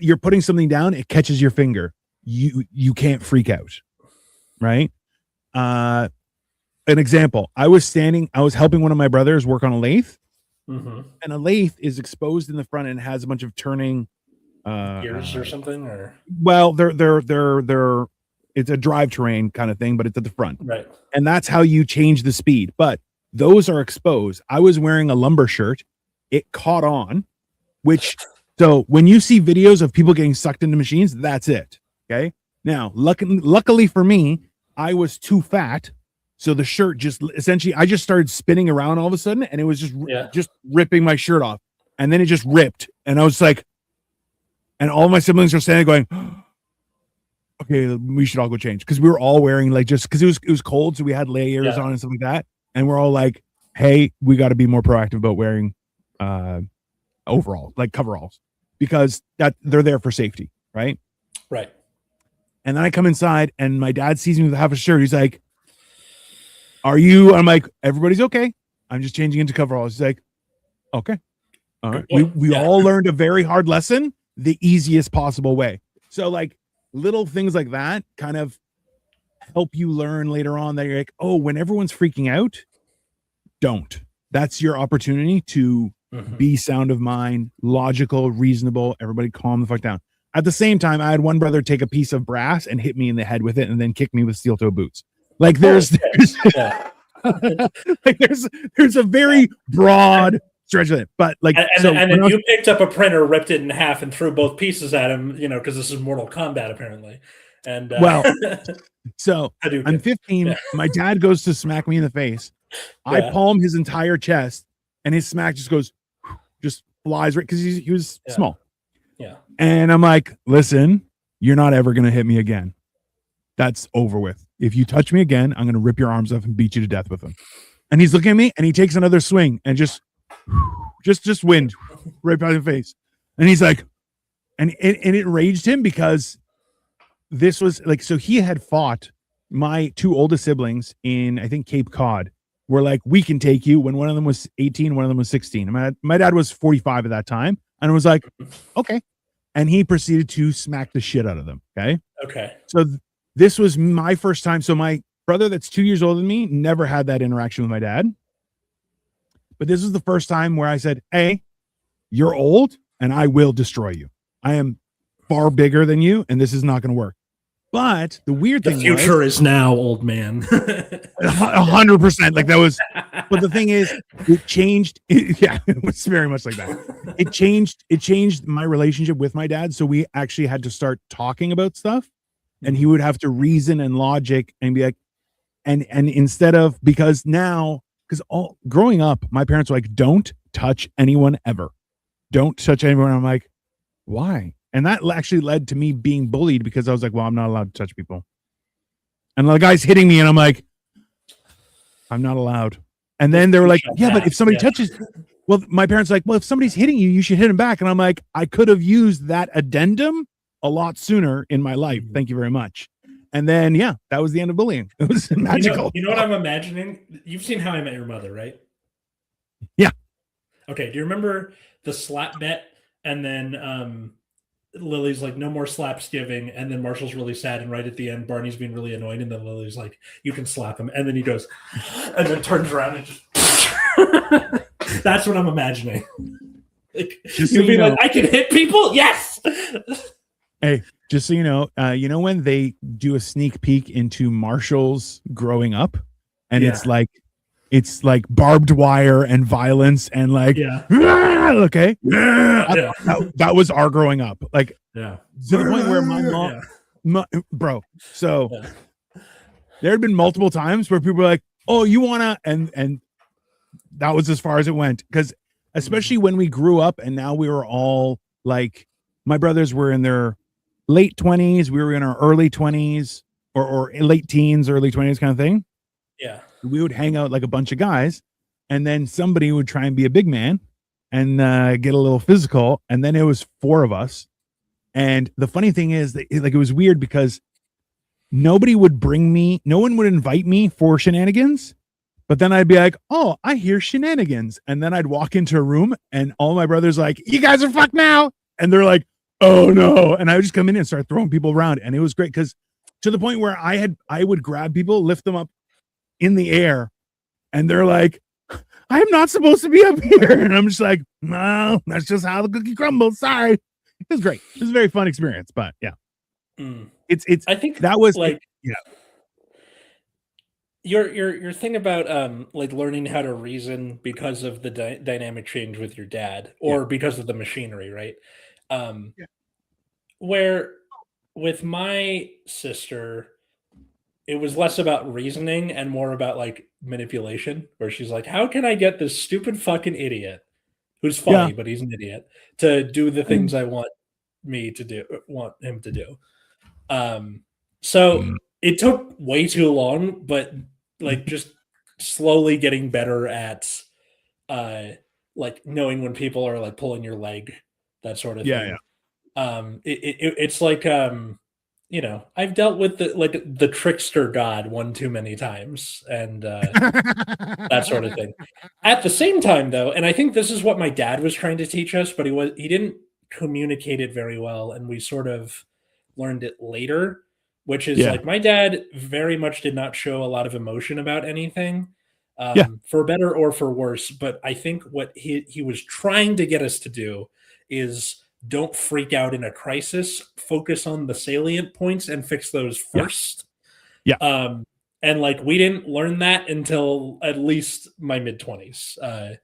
Speaker 2: You're putting something down, it catches your finger. You can't freak out, right? An example, I was helping one of my brothers work on a lathe, and a lathe is exposed in the front and has a bunch of turning
Speaker 1: gears or something, or
Speaker 2: well, they're it's a drivetrain kind of thing, but it's at the front,
Speaker 1: right?
Speaker 2: And that's how you change the speed. But those are exposed. I was wearing a lumber shirt. It caught on, so when you see videos of people getting sucked into machines, that's it. Okay. Now, luckily for me, I was too fat. So the shirt I just started spinning around all of a sudden, and it was just ripping my shirt off. And then it just ripped. And I was like, and all my siblings are standing going, okay, we should all go change. Cause we were all wearing like, just cause it was cold. So we had layers on and stuff like that. And we're all like, hey, we got to be more proactive about wearing overalls, like coveralls, because they're there for safety. Right.
Speaker 1: Right.
Speaker 2: And then I come inside and my dad sees me with half a shirt. He's like, I'm like, everybody's okay. I'm just changing into coveralls. He's like, okay. All right. We all learned a very hard lesson the easiest possible way. So like little things like that kind of help you learn later on that you're like, oh, when everyone's freaking out, don't. That's your opportunity to be sound of mind, logical, reasonable. Everybody calm the fuck down. At the same time, I had one brother take a piece of brass and hit me in the head with it and then kick me with steel toe boots. Like there's like there's a very broad stretch of it. But like,
Speaker 1: and then you picked up a printer, ripped it in half, and threw both pieces at him, because this is Mortal Kombat apparently. And
Speaker 2: well, so I'm 15. My dad goes to smack me in the face. I palm his entire chest, and his smack just flies right because he was small.
Speaker 1: Yeah.
Speaker 2: And I'm like, listen, you're not ever gonna hit me again. That's over with. If you touch me again, I'm gonna rip your arms off and beat you to death with them. And he's looking at me, and he takes another swing and just wind right by the face. And he's like, and it enraged him because this was like, so he had fought my two oldest siblings in, I think, Cape Cod. Were like, we can take you, when one of them was 18, one of them was 16. My dad was 45 at that time. And I was like, okay. And he proceeded to smack the shit out of them. Okay. So this was my first time. So my brother that's 2 years older than me never had that interaction with my dad. But this was the first time where I said, hey, you're old and I will destroy you. I am far bigger than you and this is not going to work. But the weird thing,
Speaker 1: the future is now, old man.
Speaker 2: 100%. Like that was, but the thing is, it changed. It was very much like that. It changed my relationship with my dad. So we actually had to start talking about stuff, and he would have to reason and logic and be like, and instead of, because all growing up, my parents were like, don't touch anyone ever. Don't touch anyone. I'm like, why? And that actually led to me being bullied because I was like, well, I'm not allowed to touch people. And the guy's hitting me and I'm like, I'm not allowed. And then they were like, yeah, but if somebody touches, well, my parents were like, well, if somebody's hitting you, you should hit him back. And I'm like, I could have used that addendum a lot sooner in my life. Thank you very much. And then, yeah, that was the end of bullying. It was magical.
Speaker 1: You know what I'm imagining? You've seen How I Met Your Mother, right?
Speaker 2: Yeah.
Speaker 1: Okay. Do you remember the slap bet? And then Lily's like, no more slaps giving. And then Marshall's really sad. And right at the end, Barney's being really annoyed. And then Lily's like, you can slap him. And then he goes, and then turns around and just. That's what I'm imagining. Like, you'll be like, I can hit people? Yes.
Speaker 2: Hey, just so you know when they do a sneak peek into Marshall's growing up, and it's like barbed wire and violence and like, okay, that was our growing up, like, to the point where my mom, so there had been multiple times where people were like, oh, you wanna, and that was as far as it went, because especially when we grew up and now we were all like, my brothers were in their late 20s, we were in our early 20s or late teens, early 20s kind of thing.
Speaker 1: Yeah.
Speaker 2: We would hang out like a bunch of guys, and then somebody would try and be a big man and get a little physical, and then it was four of us. And the funny thing is that it was weird because no one would invite me for shenanigans, but then I'd be like, oh, I hear shenanigans. And then I'd walk into a room and all my brothers like, you guys are fucked now. And they're like, oh no. And I would just come in and start throwing people around. And it was great because to the point where I would grab people, lift them up in the air, and they're like, I am not supposed to be up here. And I'm just like, no, that's just how the cookie crumbles. Sorry. It was great. It was a very fun experience, but yeah. I think that was like,
Speaker 1: your thing about like learning how to reason because of the dynamic change with your dad, or because of the machinery, right? Where with my sister, it was less about reasoning and more about like manipulation, where she's like, how can I get this stupid fucking idiot who's funny, but he's an idiot, to do the things I want him to do. So it took way too long, but like just slowly getting better at like knowing when people are like pulling your leg, that sort of thing. It's like I've dealt with the trickster god one too many times, and that sort of thing. At the same time, though, and I think this is what my dad was trying to teach us, but he didn't communicate it very well, and we sort of learned it later, which is like my dad very much did not show a lot of emotion about anything, for better or for worse. But I think what he was trying to get us to do is don't freak out in a crisis, focus on the salient points and fix those first. And like we didn't learn that until at least my mid-20s,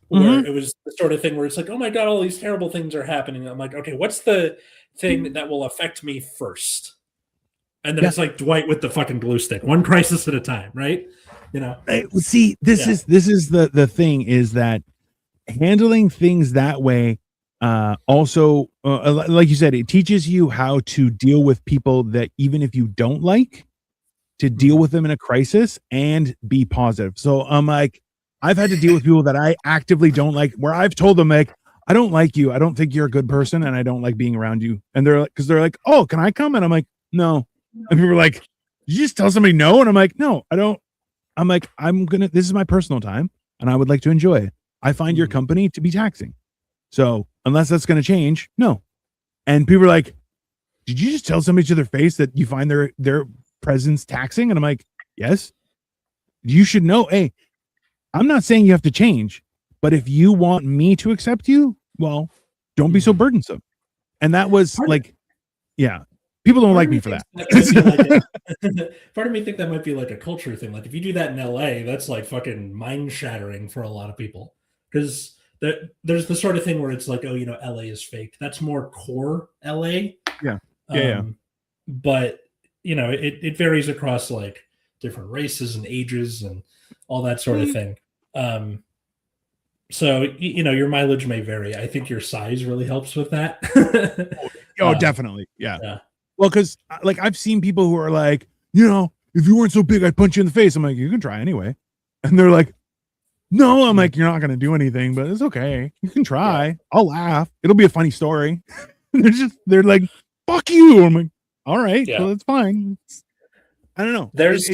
Speaker 1: where it was the sort of thing where it's like, oh my god, all these terrible things are happening. I'm like, okay, what's the thing that will affect me first? And then it's like Dwight with the fucking glue stick, one crisis at a time, right?
Speaker 2: See, this is the thing, is that handling things that way also like you said, it teaches you how to deal with people that even if you don't like, to deal with them in a crisis and be positive. So I'm like, I've had to deal with people that I actively don't like, where I've told them like, I don't like you, I don't think you're a good person, and I don't like being around you. And they're like, because they're like, oh, can I come? And I'm like, no. And people are like, did you just tell somebody no? And I'm like, no, I don't. I'm like, this is my personal time and I would like to enjoy it. I find your company to be taxing. So unless that's going to change, no. And people are like, did you just tell somebody to their face that you find their presence taxing? And I'm like, yes. You should know, hey, I'm not saying you have to change, but if you want me to accept you, well, don't be so burdensome. And that was people don't like me for that.
Speaker 1: Part of me think that might be like a culture thing. Like if you do that in LA, that's like fucking mind shattering for a lot of people, because there's the sort of thing where it's like, oh, LA is fake. That's more core LA.
Speaker 2: Yeah.
Speaker 1: But it varies across like different races and ages and all that sort of thing. So your mileage may vary. I think your size really helps with that.
Speaker 2: Definitely. Yeah.
Speaker 1: Yeah.
Speaker 2: Well, because like I've seen people who are like, if you weren't so big, I'd punch you in the face. I'm like, you can try anyway. And they're like, no, I'm like, you're not going to do anything, but it's okay. You can try. Yeah. I'll laugh. It'll be a funny story. they're like, fuck you. I'm like, all right, so that's fine. I don't know.
Speaker 1: There's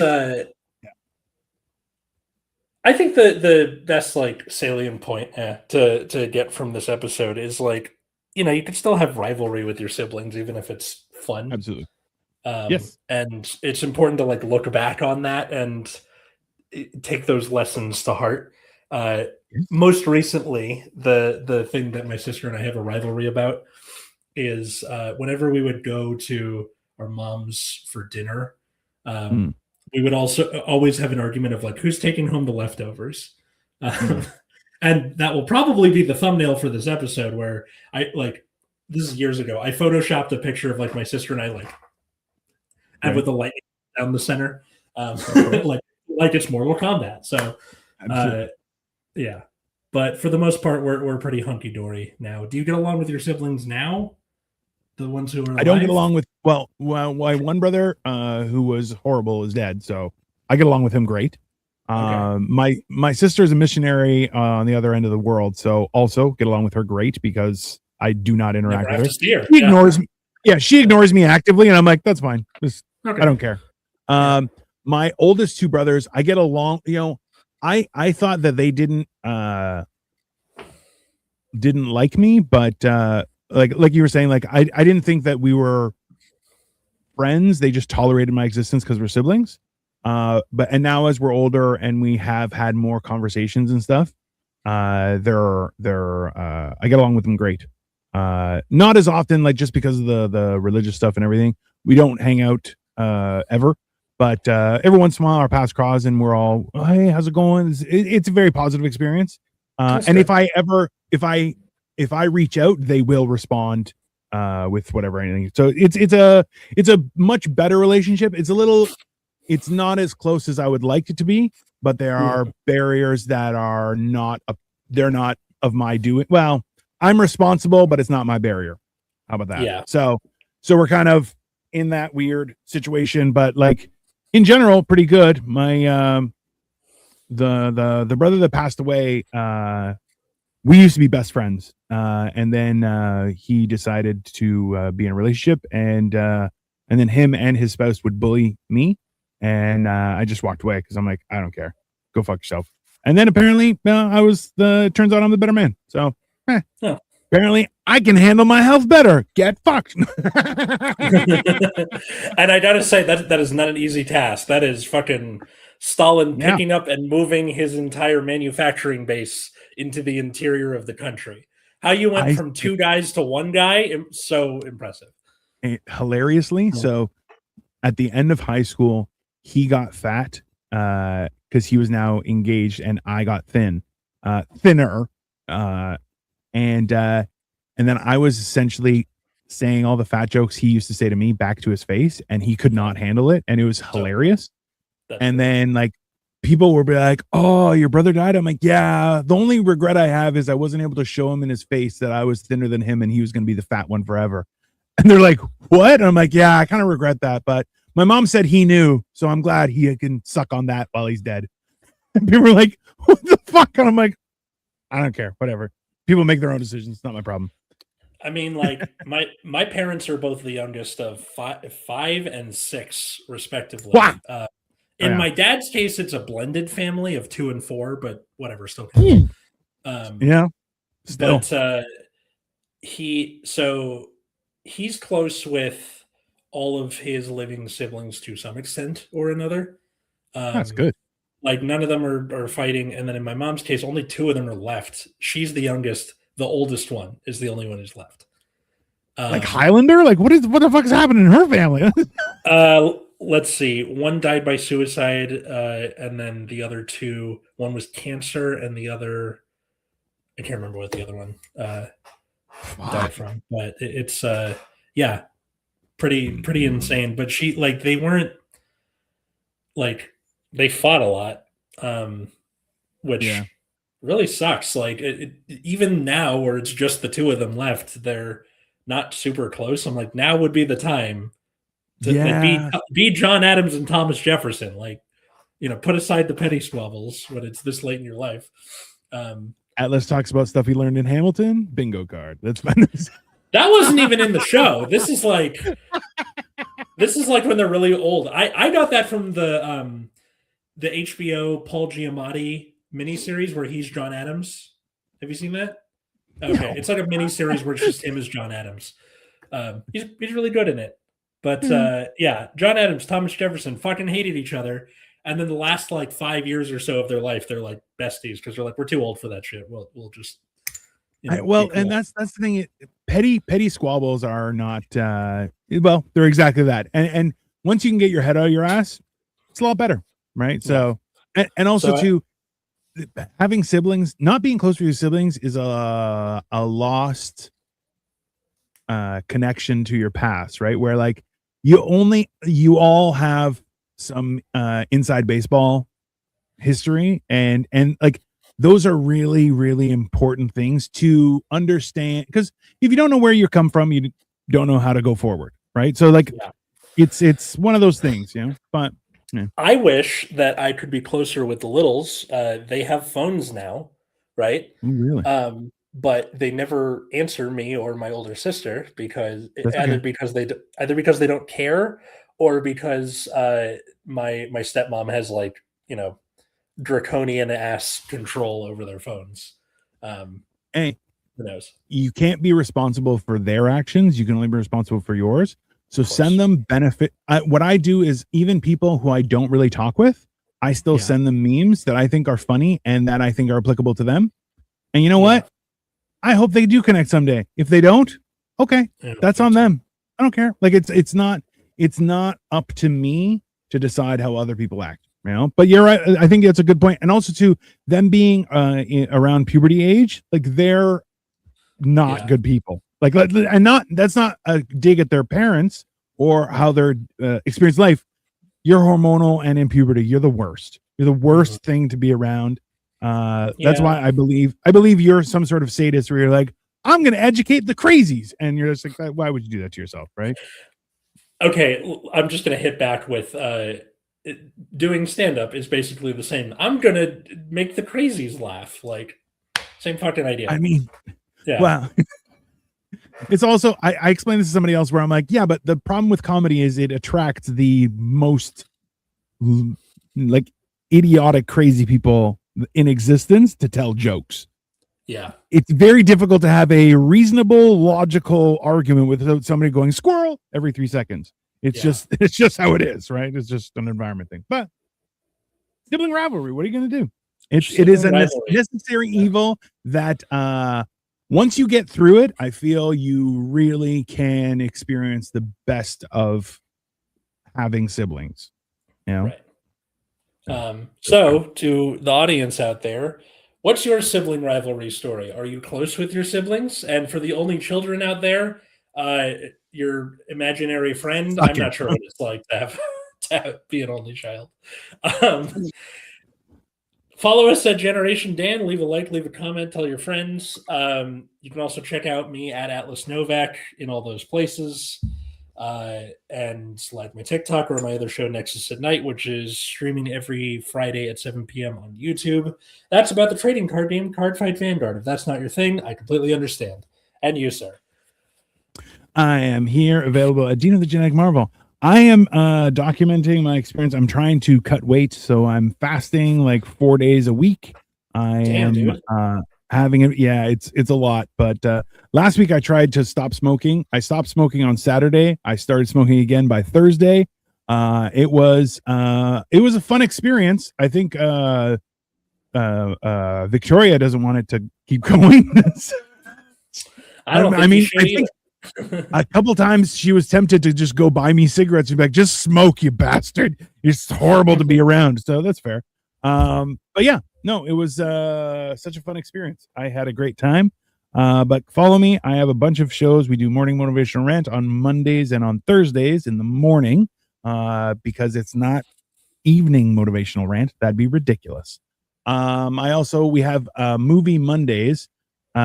Speaker 1: I think the best like salient point to get from this episode is like, you can still have rivalry with your siblings, even if it's fun.
Speaker 2: Absolutely.
Speaker 1: Yes. And it's important to like look back on that and take those lessons to heart. Most recently, the thing that my sister and I have a rivalry about is whenever we would go to our mom's for dinner, we would also always have an argument of like, who's taking home the leftovers? And that will probably be the thumbnail for this episode, where this is years ago, I photoshopped a picture of like my sister and I and with the lightning down the center, like it's Mortal Kombat. So yeah, but for the most part, we're pretty hunky-dory now. Do you get along with your siblings now? The ones who are alive?
Speaker 2: I don't get along with my one brother who was horrible is dead, so I get along with him great. Okay. My sister is a missionary on the other end of the world, so also get along with her great because I do not interact with her. She ignores me. Yeah, she ignores me actively, and I'm like, that's fine. I don't care. My oldest two brothers, I get along. I thought that they didn't like me, but like you were saying, like I didn't think that we were friends. They just tolerated my existence because we're siblings. And now as we're older and we have had more conversations and stuff, I get along with them great. Not as often, like just because of the religious stuff and everything. We don't hang out ever, but every once in a while our paths cross and we're all, oh, hey, how's it going? It's a very positive experience. And if I reach out, they will respond with whatever anything. So it's a much better relationship. It's not as close as I would like it to be, but there are barriers that are they're not of my doing. Well, I'm responsible, but it's not my barrier. How about that?
Speaker 1: Yeah.
Speaker 2: So we're kind of in that weird situation, but like in general, pretty good. My the brother that passed away, we used to be best friends, and then he decided to be in a relationship, and then him and his spouse would bully me, and I just walked away because I'm like, I don't care, go fuck yourself. And then apparently, turns out I'm the better man. So apparently, I can handle my health better. Get fucked.
Speaker 1: And I gotta say that is not an easy task. That is fucking Stalin picking up and moving his entire manufacturing base into the interior of the country. How you went from two guys to one guy, so impressive.
Speaker 2: Hilariously, so at the end of high school, he got fat because he was now engaged, and I got thinner. And then I was essentially saying all the fat jokes he used to say to me back to his face, and he could not handle it, and it was hilarious. And then like people would be like, oh, your brother died? I'm like, yeah, the only regret I have is I wasn't able to show him in his face that I was thinner than him and he was going to be the fat one forever. And they're like, what? And I'm like, yeah, I kind of regret that, but my mom said he knew, so I'm glad he can suck on that while he's dead. And people were like, what the fuck? And I'm like, I don't care, whatever. People make their own decisions. It's not my problem.
Speaker 1: I mean, like my parents are both the youngest of 5 and 6, respectively.
Speaker 2: Wow.
Speaker 1: In my dad's case, it's a blended family of 2 and 4, but whatever, still counts.
Speaker 2: Still.
Speaker 1: But he's close with all of his living siblings to some extent or another.
Speaker 2: That's good.
Speaker 1: Like none of them are fighting, and then in my mom's case, only 2 of them are left. She's the youngest. The oldest one is the only one who's left.
Speaker 2: Like Highlander? Like what the fuck is happening in her family?
Speaker 1: Let's see. One died by suicide, and then the other 2, one was cancer, and the other, I can't remember what the other one died from. But it's pretty insane. But they weren't like they fought a lot, which
Speaker 2: Yeah.
Speaker 1: really sucks. Like even now, where it's just the two of them left, they're not super close. I'm like, now would be the time to like
Speaker 2: Yeah.
Speaker 1: be John Adams and Thomas Jefferson. Like, put aside the petty squabbles when it's this late in your life.
Speaker 2: Atlas talks about stuff he learned in Hamilton. Bingo card. That's fun.
Speaker 1: That wasn't even in the show. This is like when they're really old. I got that from the HBO Paul Giamatti miniseries where he's John Adams. Have you seen that? Okay,
Speaker 2: No.
Speaker 1: it's like a miniseries where it's just him as John Adams. He's really good in it. But yeah, John Adams, Thomas Jefferson fucking hated each other. And then the last like 5 years or so of their life, they're like besties because they're like, we're too old for that shit. We'll just
Speaker 2: Well, and that's the thing. Petty squabbles are not well, they're exactly that. And once you can get your head out of your ass, it's a lot better, right? So and also too, having siblings, not being close with your siblings is a lost connection to your past, right? Where like you all have some inside baseball history and like those are really, really important things to understand, because if you don't know where you come from, you don't know how to go forward, right? So like it's one of those things, but
Speaker 1: I wish that I could be closer with the littles. They have phones now, right?
Speaker 2: really,
Speaker 1: but they never answer me or my older sister because
Speaker 2: okay.
Speaker 1: because they don't care, or because my stepmom has like draconian ass control over their phones.
Speaker 2: Hey,
Speaker 1: who knows?
Speaker 2: You can't be responsible for their actions. You can only be responsible for yours. So send them benefit. What I do is even people who I don't really talk with, I still send them memes that I think are funny and that I think are applicable to them. And you know what? I hope they do connect someday. If they don't, okay, that's on them. I don't care. Like it's not up to me to decide how other people act. But you're right. I think that's a good point. And also to them being around puberty age, like they're not good people. Like, and that's not a dig at their parents or how they're experience life. You're hormonal and in puberty. You're the worst. You're the worst thing to be around. That's why I believe you're some sort of sadist where you're like, I'm going to educate the crazies. And you're just like, why would you do that to yourself? Right.
Speaker 1: Okay. I'm just going to hit back with, doing stand-up is basically the same. I'm gonna make the crazies laugh. Like, same fucking idea.
Speaker 2: I mean, wow. It's also I explained this to somebody else where I'm like, yeah, but the problem with comedy is it attracts the most like idiotic, crazy people in existence to tell jokes.
Speaker 1: Yeah,
Speaker 2: it's very difficult to have a reasonable, logical argument without somebody going squirrel every 3 seconds. It's just how it is, right? It's just an environment thing. But sibling rivalry, what are you going to do? It is a necessary evil that once you get through it, I feel you really can experience the best of having siblings.
Speaker 1: Right. So to the audience out there, what's your sibling rivalry story? Are you close with your siblings? And for the only children out there, your imaginary friend, I'm not sure what it's like to be an only child. Follow us at Generation Dan. Leave a like, leave a comment, tell your friends. You can also check out me at Atlas Novak in all those places. And like my TikTok or my other show, Nexus at Night, which is streaming every Friday at 7 p.m. on YouTube. That's about the trading card game, Cardfight Vanguard. If that's not your thing, I completely understand. And you, sir.
Speaker 2: I am here available at Dino the Genetic Marvel. I am documenting my experience. I'm trying to cut weight, so I'm fasting like 4 days a week. I am having it. Yeah, it's a lot. But last week I tried to stop smoking. I stopped smoking on Saturday. I started smoking again by Thursday. It was a fun experience. I think Victoria doesn't want it to keep going. I think a couple times she was tempted to just go buy me cigarettes. She'd be like, just smoke, you bastard. It's horrible to be around. So that's fair. But yeah, no, it was such a fun experience. I had a great time. But follow me. I have a bunch of shows. We do Morning Motivational Rant on Mondays and on Thursdays in the morning because it's not evening motivational rant. That'd be ridiculous. We have movie Mondays. We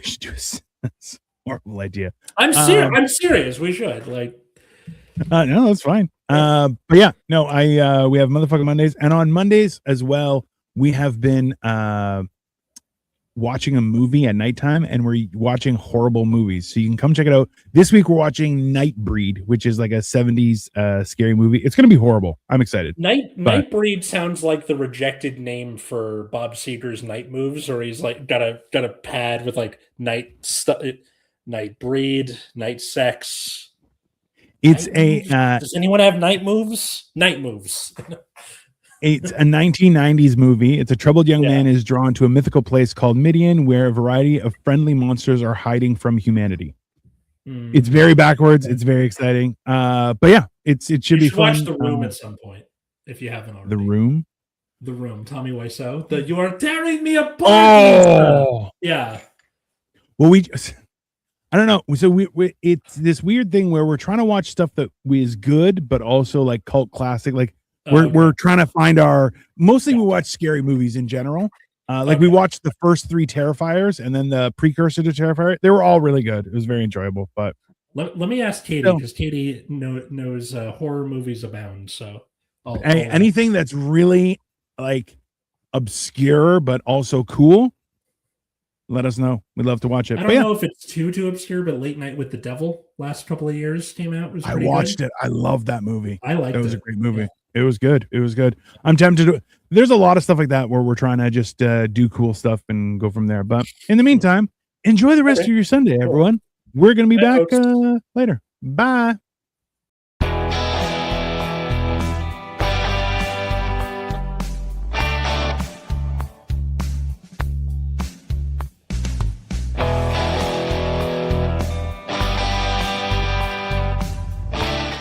Speaker 2: should do that's a horrible idea.
Speaker 1: I'm serious. We should
Speaker 2: no, that's fine. But yeah, no, we have motherfucking Mondays, and on Mondays as well, we have been watching a movie at nighttime, and we're watching horrible movies. So you can come check it out. This week we're watching Nightbreed, which is like a 70s scary movie. It's gonna be horrible. I'm excited.
Speaker 1: Nightbreed sounds like the rejected name for Bob Seger's Night Moves, or he's like got a pad with like Nightbreed, Night Sex.
Speaker 2: It's
Speaker 1: does anyone have Night Moves? Night Moves.
Speaker 2: It's a 1990s movie. It's a troubled young man is drawn to a mythical place called Midian, where a variety of friendly monsters are hiding from humanity. It's very backwards. It's very exciting. But yeah, it should be fun.
Speaker 1: Watch The Room at some point if you haven't already.
Speaker 2: The Room.
Speaker 1: Tommy Wiseau. You are tearing me apart.
Speaker 2: Oh,
Speaker 1: yeah.
Speaker 2: Well, I don't know. So it's this weird thing where we're trying to watch stuff that is good, but also like cult classic. Like we're trying to find mostly we watch scary movies in general. We watched the first 3 Terrifiers and then the precursor to Terrifier. They were all really good. It was very enjoyable. But
Speaker 1: let me ask Katie, because Katie knows horror movies abound. So
Speaker 2: anything that's really like obscure but also cool, let us know. We'd love to watch it.
Speaker 1: I don't know if it's too obscure, but Late Night with the Devil last couple of years came out. I
Speaker 2: watched it. I love that movie.
Speaker 1: I liked it.
Speaker 2: It was a great movie. Yeah. It was good. I'm tempted to. There's a lot of stuff like that where we're trying to just do cool stuff and go from there. But in the meantime, enjoy the rest of your Sunday, everyone. We're going to be back later. Bye.